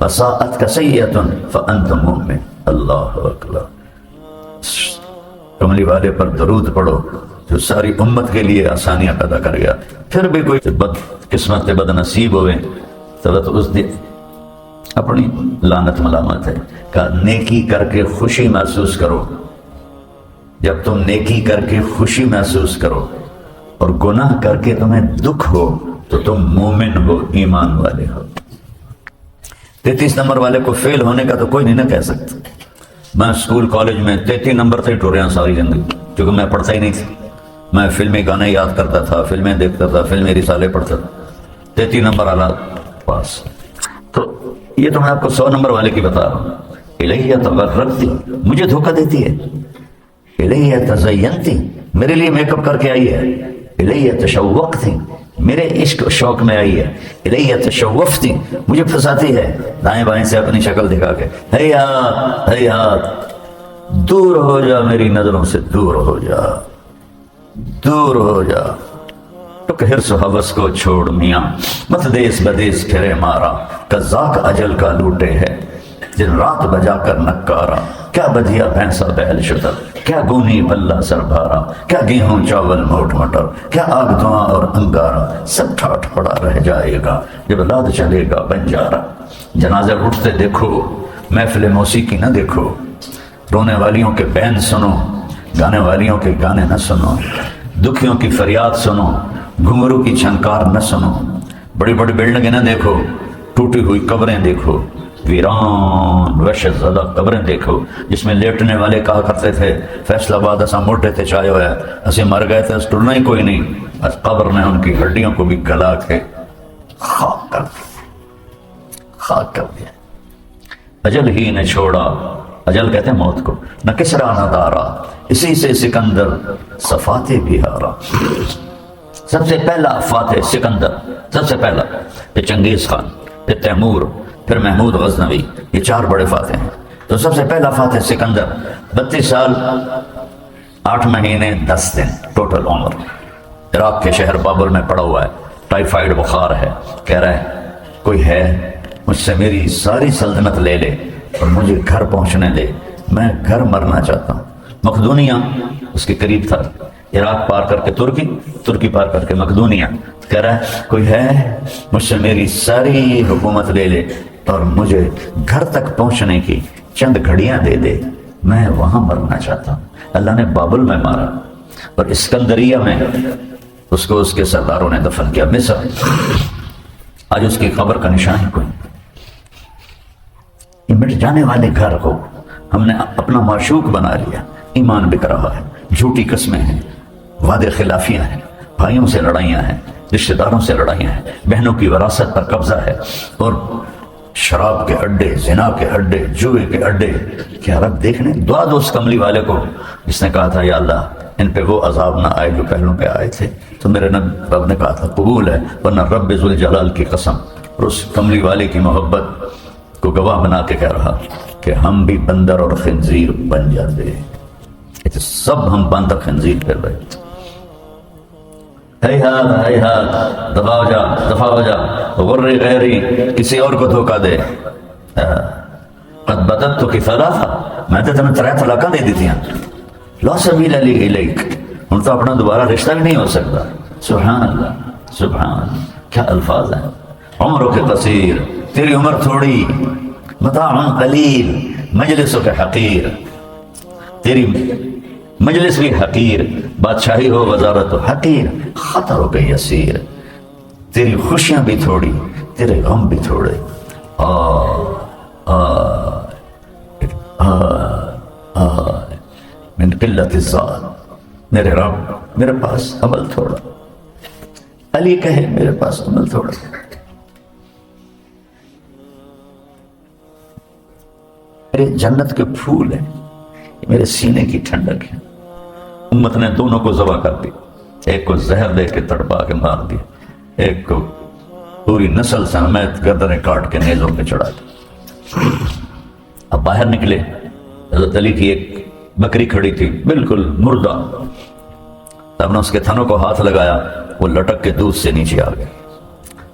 وساءت کا سیئۃ فانت مؤمن. اللہ اکبر. کملی والے پر درود پڑھو جو ساری امت کے لیے آسانیاں پیدا کر گیا. پھر بھی کوئی بد قسمت بد نصیب ہوئے تو اس دن اپنی لعنت ملامت ہے. کہ نیکی کر کے خوشی محسوس کرو. جب تم نیکی کر کے خوشی محسوس کرو اور گناہ کر کے تمہیں دکھ ہو تو تم مومن ہو، ایمان والے ہو. 33 نمبر والے کو فیل ہونے کا تو کوئی نہیں نہ کہہ سکتا. میں اسکول کالج میں 33 نمبر سے ٹوریا ساری زندگی، کیونکہ میں پڑھتا ہی نہیں تھا. میں فلمی گانے یاد کرتا تھا، فلمیں دیکھتا تھا، فلمی رسالے پڑھتا تھا. 33 نمبر اعلیٰ پاس. تو یہ تو میں آپ کو 100 نمبر والے کی بتا رہا ہوں. الیہ تغررتی، مجھے دھوکہ دیتی ہے. الیہ تزینتی، میرے لیے میک اپ کر کے آئی ہے. الیہ تشوقتی، میرے عشق و شوق میں آئی ہے. الیہ تشوفتی، مجھے پھنساتی ہے دائیں بائیں سے اپنی شکل دکھا کے. ہیات ہیات، دور ہو جا میری نظروں سے، دور ہو جا، دور ہو جا. تو حرص و حوث کو چھوڑ میاں، مت دیس بدیس پھرے مارا. قزاق اجل کا لوٹے ہے جن رات بجا کر نکارا. کیا بدھیا بھینسا بیل شتر، کیا گونی بلہ سر بھارا. کیا گیہوں چاول موٹ مٹر، کیا آگ دھواں اور انگارا. سب ٹھاٹھ پڑا رہ جائے گا جب لاد چلے گا بنجارا. جنازے اٹھتے دیکھو، محفل موسیقی نہ دیکھو. رونے والیوں کے بین سنو، گانے والیوں کے گانے نہ سنو. دکھیوں کی فریاد سنو، گھنگرو کی چھنکار نہ سنو. بڑی بڑی بلڈنگیں نہ دیکھو، ٹوٹی ہوئی قبریں دیکھو. ویران وحشت زدہ قبریں دیکھو جس میں لیٹنے والے کہا کرتے تھے فیصلہ آباد اساں موٹے تھے چاہے ہویا، اسے مر گئے تھے، اس ٹرنا ہی کوئی نہیں. اس قبر نے ان کی ہڈیوں کو بھی گلا کے خاک کر دیا، خاک کر دیا. اجل ہی نے چھوڑا، اجل کہتے ہیں موت کو، نہ کسرا نہ دارا، اسی سے سکندر صفاتے بھی ہارا. سب سے پہلا فاتح سکندر، سب سے پہلا. پھر چنگیز خان، پھر تیمور، پھر محمود غزنوی، یہ 4 بڑے فاتح ہیں. تو سب سے پہلا فاتح سکندر، 32 سال 8 مہینے 10 دن ٹوٹل عمر. عراق کے شہر بابل میں پڑا ہوا ہے، ٹائیفائڈ بخار ہے. کہہ رہا ہے کوئی ہے مجھ سے میری ساری سلطنت لے لے اور مجھے گھر پہنچنے دے، میں گھر مرنا چاہتا ہوں. مقدونیہ اس کے قریب تھا، عراق پار کر کے ترکی پار کر کے مقدونیہ. کہہ رہا ہے کوئی ہے مجھ سے میری ساری حکومت لے لے اور مجھے گھر تک پہنچنے کی چند گھڑیاں دے دے، میں وہاں مرنا چاہتا ہوں. اللہ نے بابل میں مارا اور اسکندریہ میں اس کو اس کے سرداروں نے دفن کیا. مصر آج اس کی قبر کا نشان کوئی. یہ مٹ جانے والے گھر کو ہم نے اپنا معشوق بنا لیا. ایمان بک رہا ہے، جھوٹی قسمیں ہیں، وعدے خلافیاں ہیں، بھائیوں سے لڑائیاں ہیں، رشتہ داروں سے لڑائیاں ہیں، بہنوں کی وراثت پر قبضہ ہے، اور شراب کے اڈے، زنا کے اڈے، جوئے کے اڈے. کیا رب دیکھنے دعا دو اس کملی والے کو جس نے کہا تھا یا اللہ ان پہ وہ عذاب نہ آئے جو پہلوں پہ آئے تھے. تو میرے رب نے کہا تھا قبول ہے، ورنہ رب ذوالجلال کی قسم. اور اس کملی والے کی محبت کو گواہ بنا کے کہہ رہا کہ ہم بھی بندر اور خنزیر بن جاتے. سب ہم بندر خنزیر پھر رہے. دفاع ہو جا، دفاع ہو جا. غر غیری، کسی اور کو دھوکہ دے. قد بددتک ثلاثا، میں تو تمہیں 3 طلاقاں دے دیتی ہیں، لا سبیل لی الیک، ان تو اپنا دوبارہ رشتہ بھی نہیں ہو سکتا۔ سبحان اللہ، سبحان اللہ، کیا الفاظ ہیں۔ عمرک قصیر، تیری عمر تھوڑی، متاع قلیل، مجلسک حقیر، تیری مجلس بھی حقیر، بادشاہی ہو وزارت ہو حقیر، خطرک یسیر، تیری خوشیاں بھی تھوڑی، تیرے غم بھی تھوڑے۔ من قلت الزاد، میرے رب میرے پاس عمل تھوڑا، علی کہے میرے پاس عمل تھوڑا۔ میرے جنت کے پھول ہیں، میرے سینے کی ٹھنڈک ہے۔ امت نے دونوں کو ذبح کر دی، ایک کو زہر دے کے تڑپا کے مار دیا، ایک کو پوری نسل سمیت گردنیں کاٹ کے نیزوں پہ چڑھا دی۔ اب باہر نکلے، حضرت علی کی ایک بکری کھڑی تھی بالکل مردہ، تب نے اس کے تھنوں کو ہاتھ لگایا، وہ لٹک کے دودھ سے نیچے آ گیا۔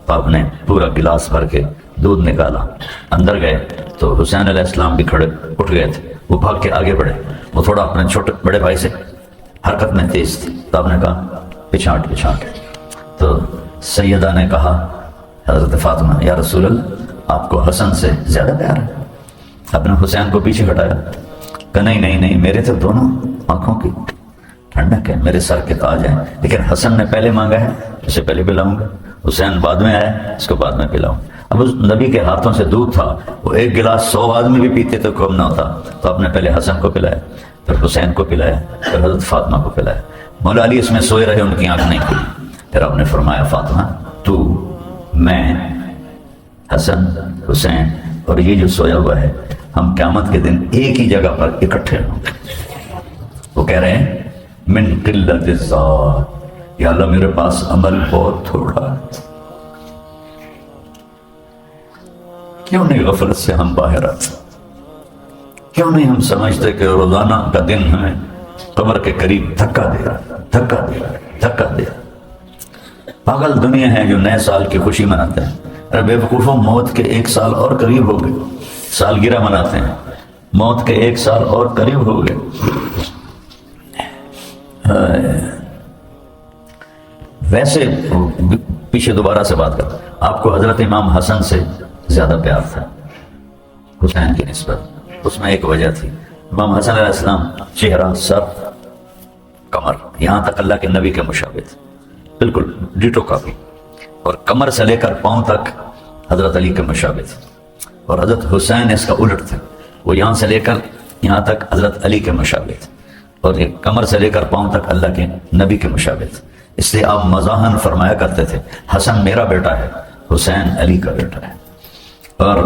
تو آپ نے پورا گلاس بھر کے دودھ نکالا، اندر گئے تو حسین علیہ السلام بھی کھڑے اٹھ گئے تھے، وہ بھاگ کے آگے بڑھے، وہ تھوڑا اپنے چھوٹے بڑے بھائی سے حرکت میں تیز تھی، تو آپ نے کہا پچھاٹ پچھاٹ۔ تو سیدہ نے کہا حضرت فاطمہ، یا رسول اللہ آپ کو حسن سے زیادہ پیار ہے؟ اپنے حسین کو پیچھے ہٹایا، کہ نہیں، میرے تو دونوں آنکھوں کی ٹھنڈک ہے، میرے سر کے تاج ہیں، لیکن حسن نے پہلے مانگا ہے، اسے پہلے پلاؤں گا، حسین بعد میں آیا، اس کو بعد میں پلاؤں۔ اب اس نبی کے ہاتھوں سے دودھ تھا، وہ ایک گلاس 100 آدمی بھی پیتے تو کم نہ ہوتا، تو آپ نے پہلے حسن کو پلایا، پھر حسین کو پلایا، پھر حضرت فاطمہ کو پلایا۔ مولا علی اس میں سوئے رہے، ان کی آنکھ نہیں کھلی، پھر آپ نے فرمایا فاطمہ تو، میں، حسن، حسین اور یہ جو سویا ہوا ہے، ہم قیامت کے دن ایک ہی جگہ پر اکٹھے ہوں گے۔ وہ کہہ رہے ہیں من قلت الذات، یا اللہ میرے پاس عمل بہت تھوڑا ہے، کیوں نہیں غفلت سے ہم باہر آتے؟ کیوں نہیں ہم سمجھتے کہ روزانہ کا دن ہمیں قبر کے قریب دھکا دے رہا۔ پاگل دنیا ہے جو نئے سال کی خوشی مناتے ہیں، ارے بے وقوفوں، موت کے 1 سال اور قریب ہو گئے، سالگرہ مناتے ہیں، موت کے 1 سال اور قریب ہو گئے۔ ویسے پیچھے دوبارہ سے بات کرتا، آپ کو حضرت امام حسن سے زیادہ پیار تھا حسین کی نسبت، اس میں ایک وجہ تھی، امام حسن علیہ السلام چہرہ، سر، کمر، یہاں تک اللہ کے نبی کے مشابہ تھے، بالکل ڈیٹو کاپی، اور کمر سے لے کر پاؤں تک حضرت علی کے مشابہ تھے، اور حضرت حسین اس کا الٹ تھے، وہ یہاں سے لے کر یہاں تک حضرت علی کے مشابہ تھے، اور یہ کمر سے لے کر پاؤں تک اللہ کے نبی کے مشابہ تھے۔ اس لیے آپ مزاحن فرمایا کرتے تھے حسن میرا بیٹا ہے، حسین علی کا بیٹا ہے۔ اور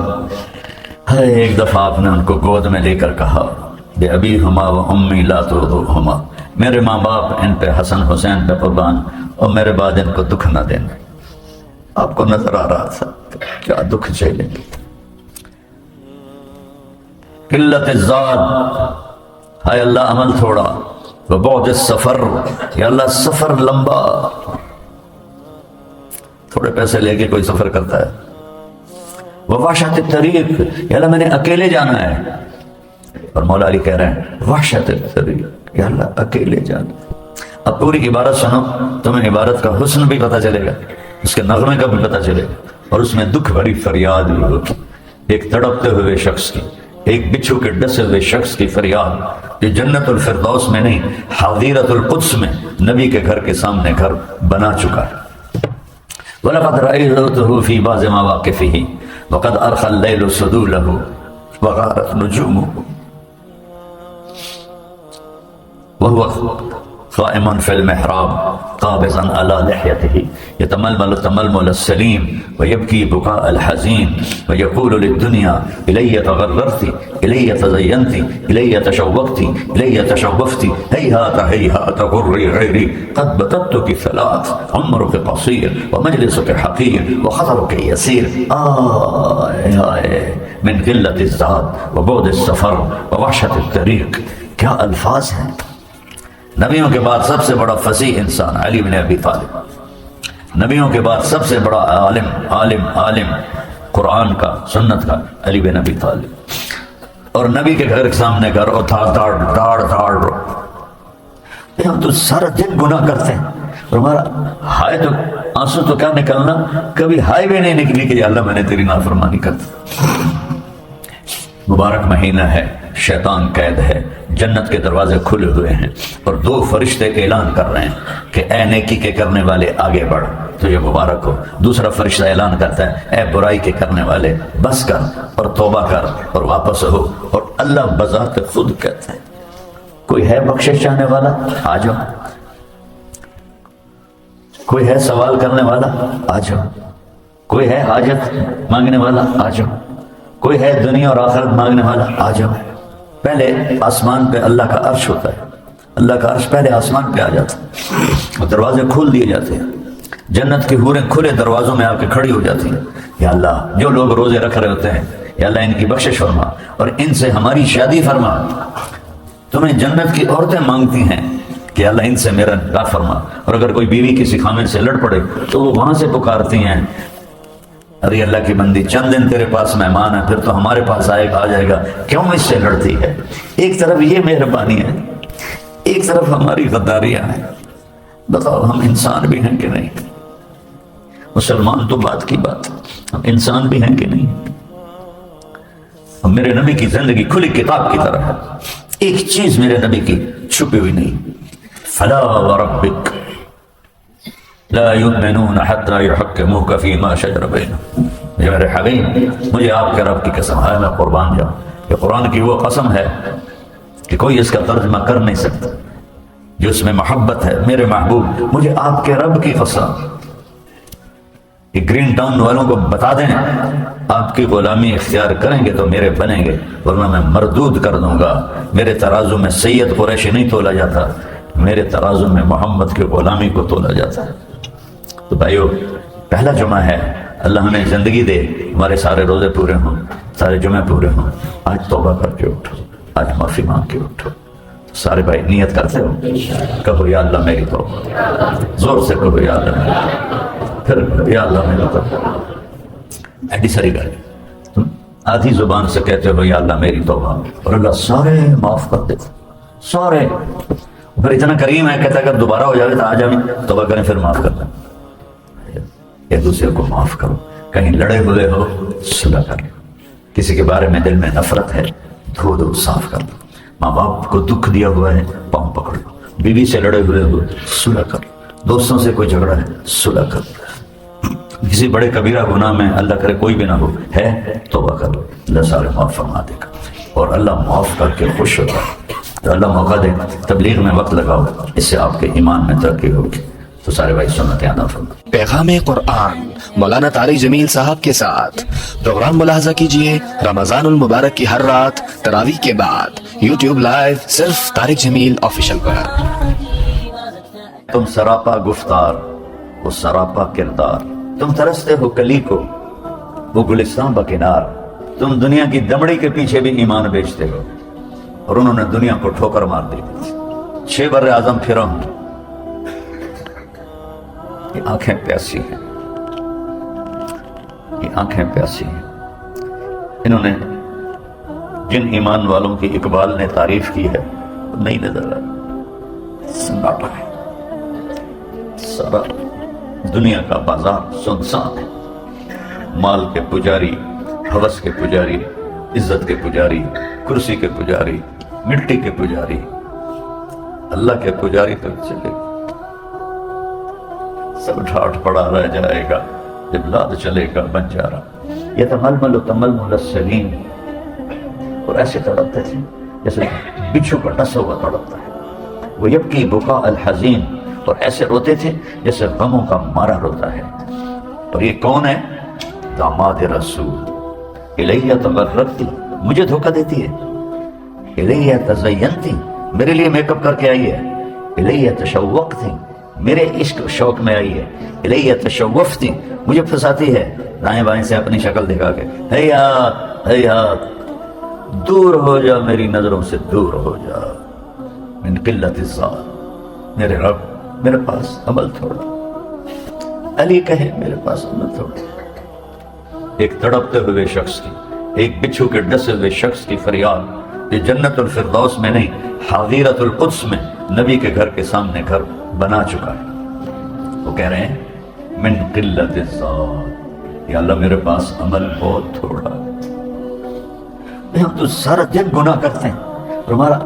ایک دفعہ آپ نے ان کو گود میں لے کر کہا بے ابی ہما و امی لا تردوہما، میرے ماں باپ ان پہ حسن حسین پہ قربان، اور میرے بعد ان کو دکھ نہ دینا۔ آپ کو نظر آ رہا تھا کیا دکھ جھیلیں گے۔ قلت الزاد، ہائے اللہ عمل تھوڑا، وبعد السفر، یا اللہ سفر لمبا، تھوڑے پیسے لے کے کوئی سفر کرتا ہے۔ وحشت الطریق، یا اللہ میں نے اکیلے جانا ہے، اور مولا علی کہہ رہے ہیں وحشت الطریق، یا اللہ اکیلے جانا۔ اب پوری عبارت سنو، تمہیں عبارت کا حسن بھی پتہ چلے گا، اس کے نغمے کا بھی پتہ چلے گا، اور اس میں دکھ بھری فریاد بھی ہوگی، ایک تڑپتے ہوئے شخص کی، ایک بچھو کے ڈسے ہوئے شخص کی فریاد، جو جنت الفردوس میں نہیں حدیرۃ القدس میں نبی کے گھر کے سامنے گھر بنا چکا ہے۔ وَلَقَدْ رَأَيْتُهُ فِي بَعْضِ مَوَاقِفِهِ وَقَدْ أَرْخَى اللَّيْلُ سُدُولَهُ وَغَارَتْ نُجُومُهُ وَهُوَ قائم فی المحراب قابضا علی لحیته یتململ تململ السلیم ویبکی بکاء الحزین ویقول للدنیا الی تغررتی الی تزینتی الی تشوقتی الی تشوفتی ہیہات ہیہات غری غیری قد بتتک ثلاث عمرک قصیر ومجلسک حقیر وخطرک یسیر آئے آئے من قلت الذات وبعد السفر ووحشت الطریق۔ کیا الفاظ ہیں۔ نبیوں کے بعد سب سے بڑا فصیح انسان علی بن ابی طالب، نبیوں کے بعد سب سے بڑا عالم قرآن کا، سنت کا، علی بن ابی طالب۔ اور نبی کے گھر کے سامنے گھر اور تھا داڑ ہم تو سارا دن گناہ کرتے ہیں اور ہمارا ہائے تو آنسو تو کیا نکلنا، کبھی ہائے بھی نہیں نکلی کہ یا اللہ میں نے تیری نافرمانی کر دی۔ مبارک مہینہ ہے، شیطان قید ہے، جنت کے دروازے کھلے ہوئے ہیں اور دو فرشتے اعلان کر رہے ہیں کہ اے نیکی کے کرنے والے آگے بڑھ، تجھے مبارک ہو۔ دوسرا فرشتہ اعلان کرتا ہے اے برائی کے کرنے والے بس کر اور توبہ کر اور واپس ہو۔ اور اللہ بذات خود کہتا ہے کوئی ہے بخشش چاہنے والا آ جاؤ، کوئی ہے سوال کرنے والا آ جاؤ، کوئی ہے حاجت مانگنے والا آ جاؤ، کوئی ہے دنیا اور آخرت مانگنے والا آ جاؤ۔ پہلے آسمان پہ اللہ کا عرش ہوتا ہے، اللہ کا عرش پہلے آسمان پہ آ جاتا ہے اور دروازے کھول دیے جاتے ہیں، جنت کی حوریں کھلے دروازوں میں آ کے کھڑی ہو جاتی ہیں، یا اللہ جو لوگ روزے رکھ رہے ہوتے ہیں یا اللہ ان کی بخشش فرما اور ان سے ہماری شادی فرما۔ تمہیں جنت کی عورتیں مانگتی ہیں کہ اللہ ان سے میرا نکاح فرما، اور اگر کوئی بیوی کسی خامن سے لڑ پڑے تو وہ وہاں سے پکارتی ہیں ارے اللہ کی بندی چند دن تیرے پاس مہمان ہے پھر تو ہمارے پاس آ جائے گا، کیوں اس سے لڑتی ہے؟ ایک طرف یہ مہربانی ہے، ایک طرف ہماری غداریاں ہیں۔ بتاؤ ہم انسان بھی ہیں کہ نہیں؟ مسلمان تو بات کی بات، ہم انسان بھی ہیں کہ نہیں؟ میرے نبی کی زندگی کھلی کتاب کی طرح ہے، ایک چیز میرے نبی کی چھپی ہوئی نہیں۔ فلا وربک لا یؤمنون حتی یحکموک فیما شجر بینہم، میرے حبیب مجھے آپ کے رب کی قسم ہے، میں قربان جاؤں، یہ قرآن کی وہ قسم ہے کہ کوئی اس کا ترجمہ کر نہیں سکتا، جو اس میں محبت ہے۔ میرے محبوب مجھے آپ کے رب کی قسم، یہ گرین ٹاؤن والوں کو بتا دیں آپ کی غلامی اختیار کریں گے تو میرے بنیں گے، ورنہ میں مردود کر دوں گا۔ میرے ترازو میں سید قریشی نہیں تولا جاتا، میرے ترازو میں محمد کی غلامی کو تولا جاتا ہے۔ تو بھائیو پہلا جمعہ ہے، اللہ ہمیں زندگی دے، ہمارے سارے روزے پورے ہوں، سارے جمعے پورے ہوں۔ آج توبہ کر کے اٹھو، آج معافی مانگ کے اٹھو۔ سارے بھائی نیت کرتے ہو، کہو یا اللہ میری توبہ، زور سے کہو یا اللہ میری توبہ، پھر یا اللہ میری توبہ۔ ایڈی ساری گل تم آدھی زبان سے کہتے ہو یا اللہ میری توبہ اور اللہ سارے معاف کر دیتے، سارے۔ پھر اتنا کریم ہے کہتا ہے اگر دوبارہ ہو جائے تو آ جائیں توبہ کریں پھر معاف کر دیں۔ ایک دوسرے کو معاف کرو، کہیں لڑے ہوئے ہو صلح کر لو، کسی کے بارے میں دل میں نفرت ہے دھو دو صاف کر دو، ماں باپ کو دکھ دیا ہوا ہے پاؤں پکڑ لو، بیوی سے لڑے ہوئے ہو صلح کر لو، دوستوں سے کوئی جھگڑا ہے صلح کر لو، کسی بڑے کبیرہ گناہ میں اللہ کرے کوئی بھی نہ ہو ہے توبہ کر لو، اللہ سارے معاف فرما دے گا۔ اور اللہ معاف کر کے خوش ہوتا ہے، تو اللہ موقع دے تبلیغ میں وقت لگاؤ، اس سے آپ کے ایمان میں ترقی ہوگی۔ تو سارے بھائی سنتیں ادا فرمائیں۔ پیغام قرآن مولانا طارق جمیل صاحب کے ساتھ پروگرام ملاحظہ کیجئے رمضان المبارک کی ہر رات تراویح کے بعد یوٹیوب لائیو صرف طارق جمیل آفیشیل پر۔ تم سراپا گفتار وہ سراپا کردار، تم ترستے ہو کلی کو وہ گلستان بکنار، تم دنیا کی دمڑی کے پیچھے بھی ایمان بیچتے ہو اور انہوں نے دنیا کو ٹھوکر مار دی۔ 6 بر اعظم پھرا ہوں، یہ آنکھیں پیاسی ہیں، یہ آنکھیں پیاسی ہیں۔ انہوں نے جن ایمان والوں کی اقبال نے تعریف کی ہے وہ نہیں نظر آئی، سناٹا ہے، سارا دنیا کا بازار سنسان ہے، مال کے پجاری، ہوس کے پجاری، عزت کے پجاری، کرسی کے پجاری، مٹی کے پجاری، اللہ کے پجاری تک چلے گا، سب ڈھاٹ پڑا رہ جائے گا جب لاد چلے گا بنجارا۔ یہ تململ و تململ السلیم، اور ایسے تڑپتے تھے جیسے بچھو کا ڈسا ہوا تڑپتا ہے، وہ یبکی بکا الحزین، اور ایسے روتے تھے جیسے غموں کا مارا روتا ہے۔ اور یہ کون ہے؟ داماد رسول، الیہ تغربتی، مجھے دھوکہ دیتی ہے، الیہ تزینتی، میرے لیے میک اپ کر کے آئی ہے، الیہ تشوقتی، میرے عشق شوق میں آئی ہے، الیہ تشوفتی، مجھے پھنساتی ہے دائیں بائیں سے اپنی شکل دکھا کے، ہیات ہیات، دور ہو جا میری نظروں سے دور ہو جا، من قلت الذات، میرے رب میرے پاس عمل تھوڑا، علی کہے میرے پاس عمل تھوڑا۔ ایک تڑپتے ہوئے شخص کی ایک بچھو کے ڈسے ہوئے شخص کی فریاد یہ جنت الفردوس میں نہیں حظیرت القدس میں نبی کے گھر کے سامنے گھر بنا چکا ہے۔ وہ کہہ رہے ہیں من قلت الذات، یا اللہ میرے پاس عمل بہت تھوڑا ہے، ہم تو سارا دن گناہ کرتے ہیں اور ہمارا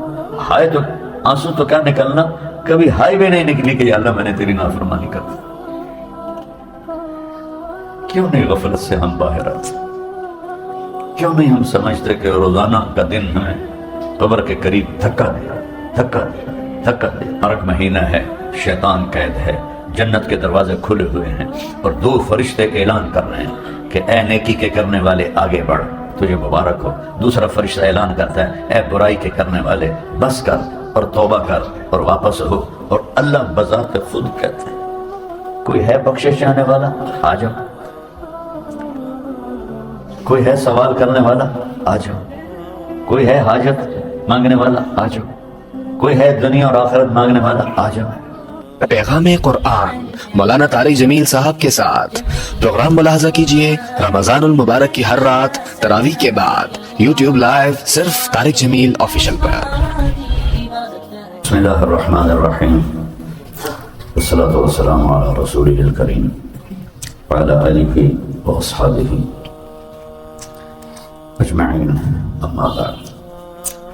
ہائے تو آنسو تو کیا نکلنا، کبھی ہائے بھی نہیں نکلی کہ یا اللہ میں نے تیری نافرمانی کر دی۔ کیوں نہیں غفلت سے ہم باہر آتے؟ کیوں نہیں ہم سمجھتے کہ روزانہ کا دن ہمیں قبر کے قریب دھکا دے۔ ہر مہینہ ہے، شیطان قید ہے، جنت کے دروازے کھلے ہوئے ہیں اور دو فرشتے اعلان کر رہے ہیں کہ اے نیکی کے کرنے والے آگے بڑھ، تجھے مبارک ہو۔ دوسرا فرشتہ اعلان کرتا ہے اے برائی کے کرنے والے بس کر اور توبہ کر اور واپس ہو۔ اور اللہ بذات خود کہتے ہیں کوئی ہے بخشش چاہنے والا آ جاؤ، کوئی ہے سوال کرنے والا آ جاؤ، کوئی ہے حاجت مانگنے والا آ جاؤ، کوئی ہے دنیا اور آخرت مانگنے والا آ جاؤ۔ پیغام قرآن مولانا طارق جمیل صاحب کے ساتھ پروگرام ملاحظہ کیجئے رمضان المبارک کی ہر رات تراویح کے بعد یوٹیوب لائیو صرف طارق جمیل آفیشل پر۔ بسم اللہ الرحمن الرحیم، والصلاة والسلام علی رسولہ الکریم وعلی آلہ واصحابہ اجمعین، اما بعد،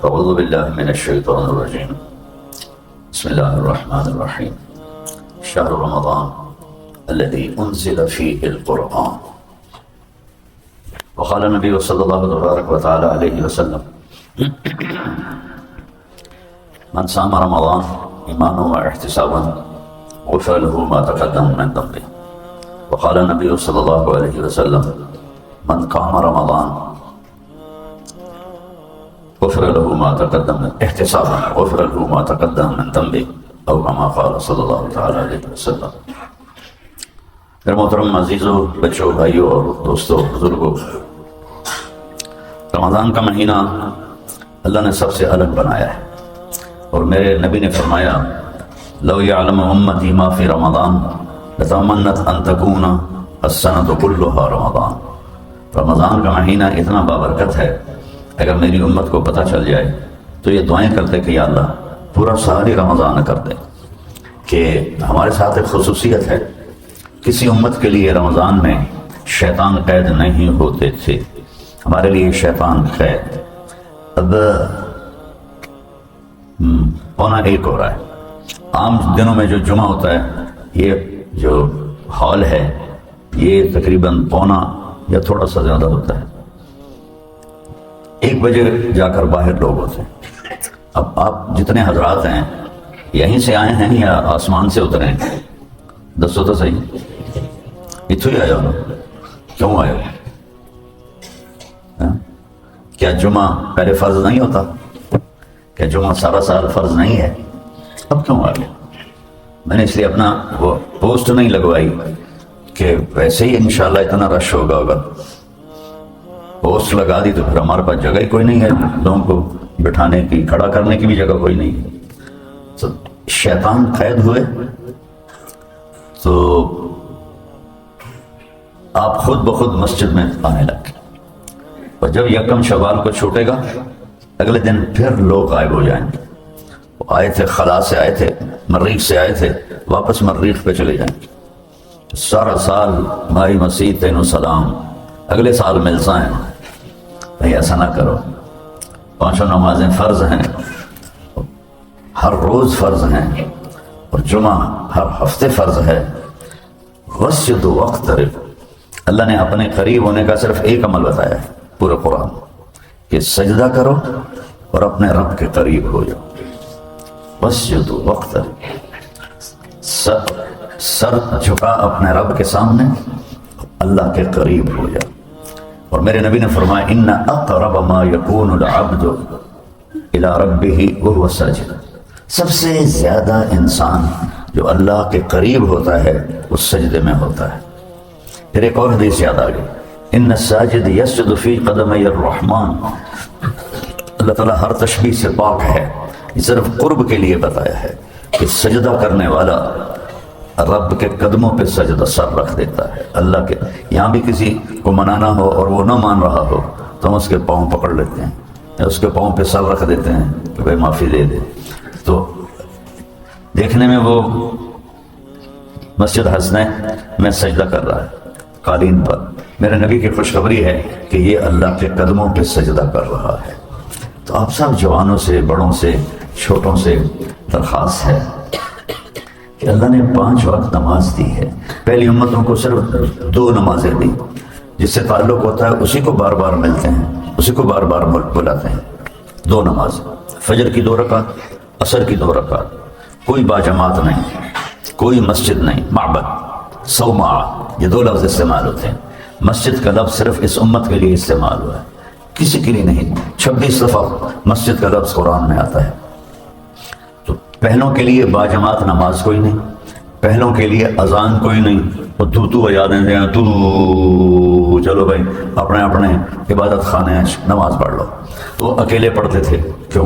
اعوذ باللہ من الشیطان الرجیم، بسم اللہ الرحمن الرحیم، شہر رمضان الذي انزل فيه القرآن، وقال النبی صلی اللہ تبارک و تعالی علیہ وسلم من صام رمضان ایمانا واحتسابا غفر له ما تقدم من ذنبه، وقال النبی صلی اللہ علیہ وسلم من قام رمضان غفر له ما تقدم احتسابا غفر له ما تقدم من ذنبه، او كما قال صلی اللہ تعالی علیہ وسلم۔ میرے محترم عزیزوں، بچوں، بھائیوں اور دوستوں، بزرگوں، رمضان کا مہینہ اللہ نے سب سے الگ بنایا ہے اور میرے نبی نے فرمایا لو يعلم امتی ما فی رمضان لتمنت ان تکون السنة كلها رمضان۔ رمضان کا مہینہ اتنا بابرکت ہے، اگر میری امت کو پتہ چل جائے تو یہ دعائیں کرتے کہ یا اللہ پورا سال ہی رمضان کر دے۔ کہ ہمارے ساتھ ایک خصوصیت ہے، کسی امت کے لیے رمضان میں شیطان قید نہیں ہوتے تھے، ہمارے لیے شیطان قید۔ اب 1:15 ہو رہا ہے، عام دنوں میں جو جمعہ ہوتا ہے، یہ جو ہال ہے یہ تقریباً 1:15 یا تھوڑا سا زیادہ ہوتا ہے، 1 بجے جا کر باہر لوگ ہوتے ہیں۔ اب آپ جتنے حضرات ہیں یہیں سے آئے ہیں یا آسمان سے اترے ہیں؟ دسو تو صحیح، اتھو ہی آئے ہو نا؟ کیوں آئے ہو؟ کیا جمعہ پہلے فرض نہیں ہوتا؟ کیا جمعہ سارا سال فرض نہیں ہے؟ اب کیوں آ گئے؟ میں نے اس لیے اپنا وہ پوسٹ نہیں لگوائی کہ ویسے ہی انشاءاللہ اتنا رش ہوگا، پوسٹ لگا دی تو پھر ہمارے پاس جگہ ہی کوئی نہیں ہے لوگوں کو بٹھانے کی، کھڑا کرنے کی بھی جگہ کوئی نہیں ہے۔ تو شیطان قید ہوئے تو آپ خود بخود مسجد میں آنے لگے، اور جب یکم شوال کو چھوٹے گا اگلے دن پھر لوگ غائب ہو جائیں گے۔ وہ آئے تھے خلا سے آئے تھے، مریخ سے آئے تھے، واپس مریخ پہ چلے جائیں گے۔ سارا سال مائی مسیح تینوں سلام، اگلے سال ملتا ہے۔ بھائی ایسا نہ کرو، 5 نمازیں فرض ہیں، ہر روز فرض ہیں، اور جمعہ ہر ہفتے فرض ہے۔ وسجد واقترب، اللہ نے اپنے قریب ہونے کا صرف ایک عمل بتایا ہے پورے قرآن، کہ سجدہ کرو اور اپنے رب کے قریب ہو جاؤ۔ وسجد واقترب، سر جھکا اپنے رب کے سامنے، اللہ کے قریب ہو جاؤ۔ اور میرے نبی نے فرمایا ان اقرب ما یکون العبد الی ربہ وہو ساجد، سب سے زیادہ انسان جو اللہ کے قریب ہوتا ہے اس سجدے میں ہوتا ہے۔ پھر ایک اور حدیث یاد آ گئی، ان الساجد یسجد فی قدمی الرحمن، اللہ تعالیٰ ہر تشبیہ سے پاک ہے، یہ صرف قرب کے لیے بتایا ہے کہ سجدہ کرنے والا رب کے قدموں پہ سجدہ سر رکھ دیتا ہے۔ اللہ کے یہاں بھی کسی کو منانا ہو اور وہ نہ مان رہا ہو تو ہم اس کے پاؤں پکڑ لیتے ہیں یا اس کے پاؤں پہ سر رکھ دیتے ہیں کہ بھائی معافی دے دے. تو دیکھنے میں وہ مسجد حسنین میں سجدہ کر رہا ہے قالین پر. میرے نبی کی خوشخبری ہے کہ یہ اللہ کے قدموں پہ سجدہ کر رہا ہے. تو آپ سب جوانوں سے، بڑوں سے، چھوٹوں سے درخواست ہے کہ اللہ نے 5 وقت نماز دی ہے. پہلی امتوں کو صرف 2 نمازیں دی. جس سے تعلق ہوتا ہے اسی کو بار بار ملتے ہیں، اسی کو بار بار بلاتے ہیں. 2 نماز، فجر کی 2 رکعت، عصر کی 2 رکعت. کوئی باجماعت نہیں، کوئی مسجد نہیں. معبد، صومعہ، یہ 2 لفظ استعمال ہوتے ہیں. مسجد کا لفظ صرف اس امت کے لیے استعمال ہوا ہے، کسی کے لیے نہیں. 26 دفعہ مسجد کا لفظ قرآن میں آتا ہے. تو پہلوں کے لیے باجماعت نماز کوئی نہیں، پہلوں کے لیے اذان کوئی نہیں. وہ تو یادیں دیں تو چلو بھائی اپنے اپنے عبادت خانے نماز پڑھ لو. وہ اکیلے پڑھتے تھے. کیوں؟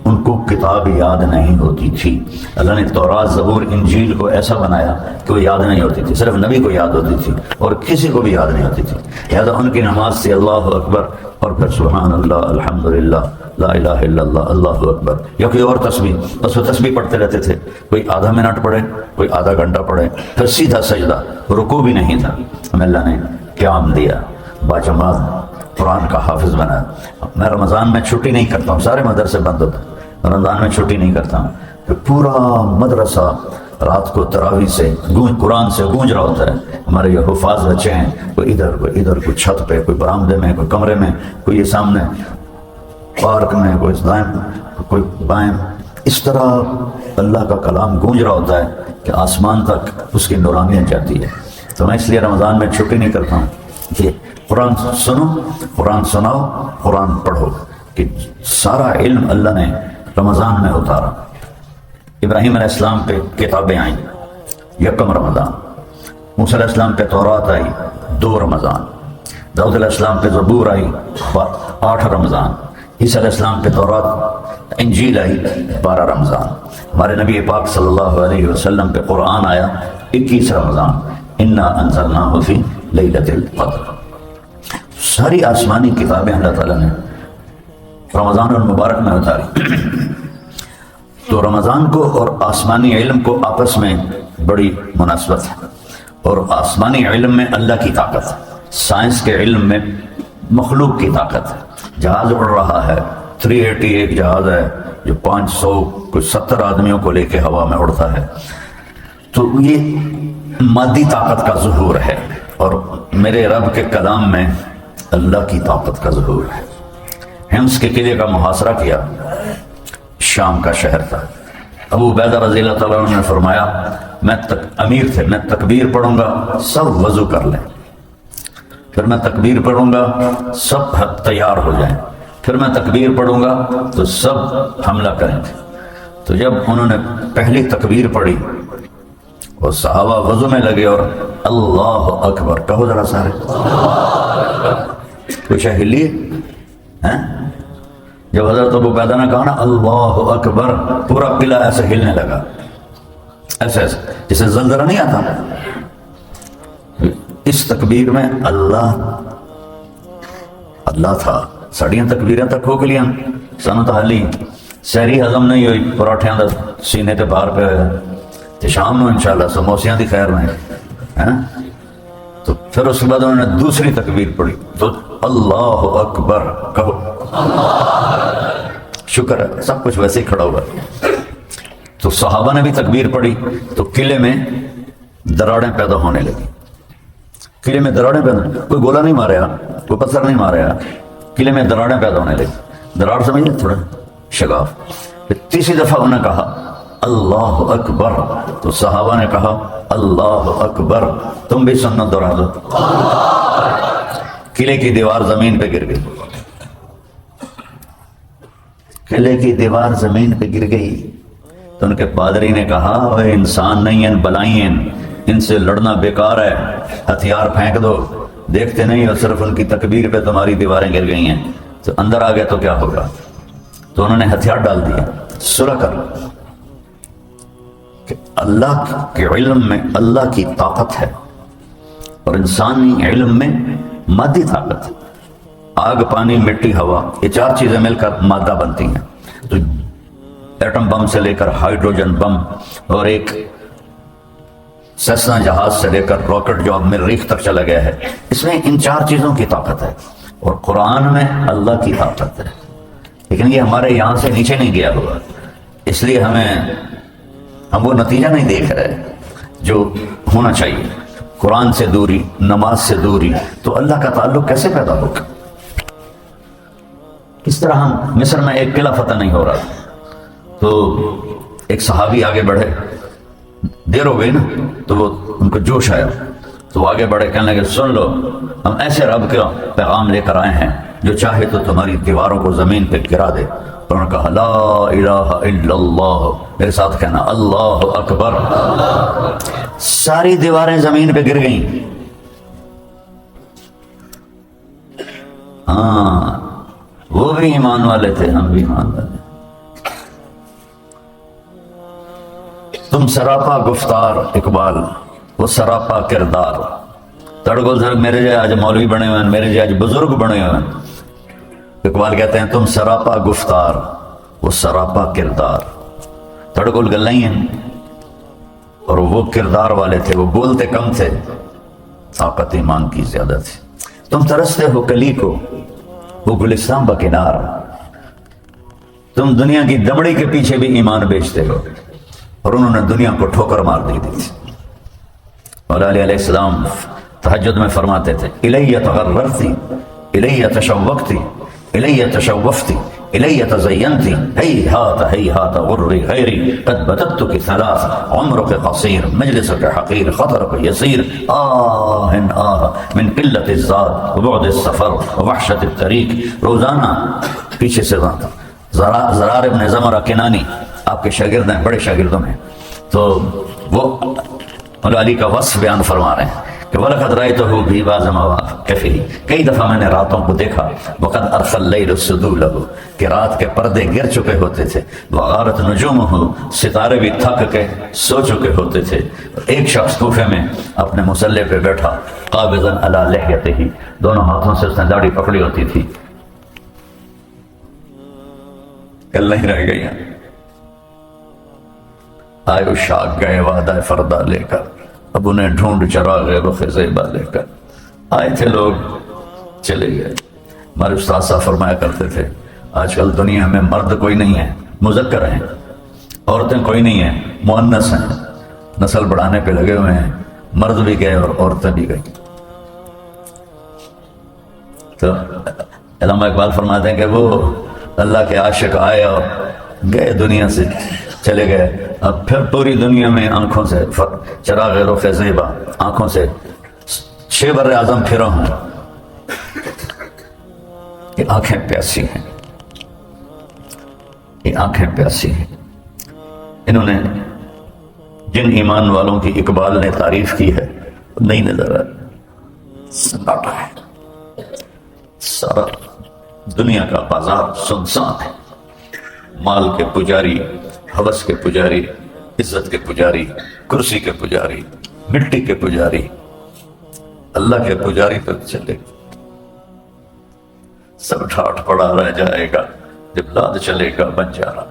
ان کو کتاب یاد نہیں ہوتی تھی. اللہ نے تورات، زبور، انجیل کو ایسا بنایا کہ وہ یاد نہیں ہوتی تھی، صرف نبی کو یاد ہوتی تھی اور کسی کو بھی یاد نہیں ہوتی تھی. لہٰذا ان کی نماز سے اللہ اکبر اور پھر سبحان اللہ، الحمدللہ، لا الہ الا اللہ، اللہ اکبر، یا کوئی اور تسبیح. بس وہ تسبیح پڑھتے رہتے تھے. کوئی آدھا منٹ پڑھے، کوئی آدھا گھنٹہ پڑھے، پھر سیدھا سجدہ. رکوع بھی نہیں تھا. ہمیں اللہ نے قیام دیا، باجماعت قرآن کا حافظ بنا. میں رمضان میں چھٹی نہیں کرتا ہوں، سارے مدرسے بند ہوتے ہیں. رمضان میں چھٹی نہیں کرتا ہوں کہ پورا مدرسہ رات کو تراویح سے قرآن سے گونج رہا ہوتا ہے. ہمارے یہ حفاظ بچے ہیں، کوئی ادھر کوئی ادھر، کوئی چھت پہ، کوئی برآمدے میں، کوئی کمرے میں، کوئی یہ سامنے پارک میں، کوئی دائیں کوئی بائیں. اس طرح اللہ کا کلام گونج رہا ہوتا ہے کہ آسمان تک اس کی نورانیت جاتی ہے. تو میں اس لیے رمضان میں چھٹی نہیں کرتا ہوں کہ قرآن سنو، قرآن سناؤ، قرآن پڑھو. کہ سارا علم اللہ نے رمضان میں اتارا. ابراہیم علیہ السلام پہ کتابیں آئیں 1 رمضان. موسیٰ علیہ السلام پہ تورات آئی 2 رمضان. داؤد علیہ السلام پہ زبور آئی 8 رمضان. عیسیٰ علیہ السلام پہ تورات انجیل آئی 12 رمضان. ہمارے نبی پاک صلی اللہ علیہ وسلم پہ قرآن آیا 21 رمضان. انا انزلناہ فی لیلۃ القدر. ساری آسمانی کتابیں اللہ تعالیٰ نے رمضان المبارک میں اتاری. تو رمضان کو اور آسمانی علم کو آپس میں بڑی مناسبت ہے. اور آسمانی علم میں اللہ کی طاقت ہے، سائنس کے علم میں مخلوق کی طاقت ہے. جہاز اڑ رہا ہے، 380 ایک جہاز ہے جو 500 کچھ 70 آدمیوں کو لے کے ہوا میں اڑتا ہے. تو یہ مادی طاقت کا ظہور ہے، اور میرے رب کے کلام میں اللہ کی طاقت کا ظہور ہے. حمص کے قلعے کا محاصرہ کیا، شام کا شہر تھا. ابو عبیدہ رضی اللہ تعالیٰ عنہ نے فرمایا میں امیر تھے، میں تکبیر پڑھوں گا سب وضو کر لیں، پھر میں تکبیر پڑھوں گا سب تیار ہو جائیں، پھر میں تکبیر پڑھوں گا تو سب حملہ کریں گے. تو جب انہوں نے پہلی تکبیر پڑھی اور صحابہ وضو میں لگے اور اللہ اکبر کہو ذرا سارے، کچھ ہلیے ہیں. جب حضرت ابو عبیدہ نے کہا نا اللہ اکبر، پورا قلعہ ایسے ہلنے لگا، ایسے ایسے جسے زلزلہ نہیں آتا. اس تکبیر میں اللہ تھا. ساڑیاں تکبیریں تک ہو گلیاں سنت حالی سہری ہضم نہیں ہوئی، پراٹھیاں دا سینے تے باہر پہ ہوئے تے شام نو انشاءاللہ سموسیاں دی خیر میں. تو پھر اس کے بعد انہوں نے دوسری تکبیر پڑھی تو اللہ اکبر کہو. شکر ہے سب کچھ ویسے ہی کھڑا ہوا. تو صحابہ نے بھی تکبیر پڑھی تو قلعے میں دراڑیں پیدا ہونے لگی. قلعے میں دراڑیں پیدا، کوئی گولا نہیں مارا، کوئی پتھر نہیں مارا، قلعے میں دراڑیں پیدا ہونے لگی. دراڑ سمجھے تھوڑا شگاف. پھر تیسری دفعہ انہوں نے کہا اللہ اکبر تو صحابہ نے کہا اللہ اکبر. تم بھی سنت دہرا دو. قلعے کی دیوار زمین پہ گر گئی. قلعے کی دیوار زمین پہ گر گئی تو ان کے پادری نے کہا اے انسان نہیں ہیں، بلائی ہیں، ان سے لڑنا بیکار ہے، ہتھیار پھینک دو. دیکھتے نہیں اور صرف ان کی تکبیر پہ تمہاری دیواریں گر گئی ہیں. تو اندر آ گئے تو کیا ہوگا. تو انہوں نے ہتھیار ڈال دیا. صلح کر کہ اللہ کے علم میں اللہ کی طاقت ہے اور انسانی علم میں مادی طاقت ہے. آگ پانی مٹی ہوا، یہ چار چیزیں مل کر مادہ بنتی ہیں. تو ایٹم بم سے لے کر ہائیڈروجن بم اور ایک سیسنا جہاز سے لے کر راکٹ جو اب مریخ تک چلا گیا ہے، اس میں ان چار چیزوں کی طاقت ہے. اور قرآن میں اللہ کی طاقت ہے، لیکن یہ ہمارے یہاں سے نیچے نہیں گیا ہوا، اس لیے ہم وہ نتیجہ نہیں دیکھ رہے جو ہونا چاہیے. قرآن سے دوری، نماز سے دوری، تو اللہ کا تعلق کیسے پیدا ہوگا؟ اس طرح ہم مصر میں ایک قلعہ فتح نہیں ہو رہا تو ایک صحابی آگے بڑھے، دیر ہو گئی نا تو وہ ان کو جوش آیا تو وہ آگے بڑھے، کہنے لگے سن لو، ہم ایسے رب کا پیغام لے کر آئے ہیں جو چاہے تو تمہاری دیواروں کو زمین پہ گرا دے. اور انہوں نے کہا لا الہ الا اللہ، میرے ساتھ کہنا اللہ اکبر. ساری دیواریں زمین پہ گر گئیں. ہاں وہ بھی ایمان والے تھے، ہم بھی ایمان والے. تم سراپا گفتار اقبال، وہ سراپا کردار. تڑگول سر میرے جائے آج مولوی بنے ہوئے ہیں، میرے جائے آج بزرگ بنے ہوئے ہیں. اقبال کہتے ہیں تم سراپا گفتار، وہ سراپا کردار. تڑگول گلیں ہیں اور وہ کردار والے تھے، وہ بولتے کم تھے، طاقت ایمان کی زیادہ تھی. تم ترستے ہو کلی کو، وہ گلستان بکنار. تم دنیا کی دمڑی کے پیچھے بھی ایمان بیچتے ہو، اور انہوں نے دنیا کو ٹھوکر مار دی تھی. مولا علی علیہ السلام تہجد میں فرماتے تھے الیہ تغررتی، الیہ تشوقتی، الیہ تشوفتی، الیہ تزینتی، ہیہات غری غیری قد بددتک ثلاث، عمرک قصیر، مجلسک حقیر، خطرک یسیر، آہ من قلت الزاد وبعد السفر ووحشت الطریق. روزانہ پیچھے سے زرار ابن زمرہ کنانی آپ کے شاگرد ہیں، بڑے شاگردوں میں، تو وہ مولا علی کا وصف بیان فرما رہے ہیں کہ وَلَقَدْ رَأَيْتُهُ فِي بَعْضِ مَوَاقِفِهِ، کئی دفعہ میں نے راتوں کو دیکھا، وَقَدْ أَرْخَى اللَّيْلُ السُّدُولَهُ، کہ رات کے پردے گر چکے ہوتے تھے، وَغَارَتْ نُجُومُهُ، ستارے بھی تھک کے سو چکے ہوتے تھے. ایک شخص کوفے میں اپنے مصلی پہ بیٹھا، قابضاً علی لحیتہ، دونوں ہاتھوں سے اس نے داڑھی پکڑی ہوتی تھی. کل نہیں رہ گئی ہیں، آئے شاک گئے وعدہ فردہ لے کر، اب انہیں ڈھونڈ چراغ رخ زیبا لے کر. آئے تھے لوگ چلے گئے. ہمارے استاد صاحب فرمایا کرتے تھے آج کل دنیا میں مرد کوئی نہیں ہے، مذکر ہیں، عورتیں کوئی نہیں ہیں، مؤنث ہیں. نسل بڑھانے پہ لگے ہوئے ہیں، مرد بھی گئے اور عورتیں بھی گئی. تو علامہ اقبال فرماتے ہیں کہ وہ اللہ کے عاشق آئے اور گئے، دنیا سے چلے گئے. اب پھر پوری دنیا میں آنکھوں سے چراغ رخ زیبا، آنکھوں سے 6 بر اعظم پھرا ہوں. یہ آنکھیں پیاسی ہیں، یہ آنکھیں پیاسی ہیں. انہوں نے جن ایمان والوں کی اقبال نے تعریف کی ہے نہیں نظر سناٹا ہے. سارا دنیا کا بازار سنسان ہے. مال کے پجاری، ہوس کے پجاری، عزت کے پجاری، کرسی کے پجاری، مٹی کے پجاری، اللہ کے پجاری پر چلے سب ٹھاٹ پڑا رہ جائے گا جب لاد چلے گا بنجارہ.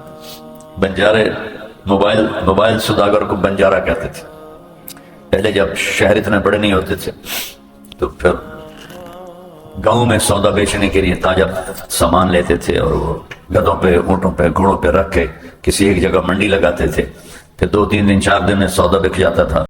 بنجارے موبائل سوداگر کو بنجارہ کہتے تھے. پہلے جب شہر اتنے بڑے نہیں ہوتے تھے تو پھر گاؤں میں سودا بیچنے کے لیے تاجر سامان لیتے تھے اور وہ گدھوں پہ، اونٹوں پہ، گھوڑوں پہ رکھ کے کسی ایک جگہ منڈی لگاتے تھے. پھر 2-3 دن 4 دن میں سودا بک جاتا تھا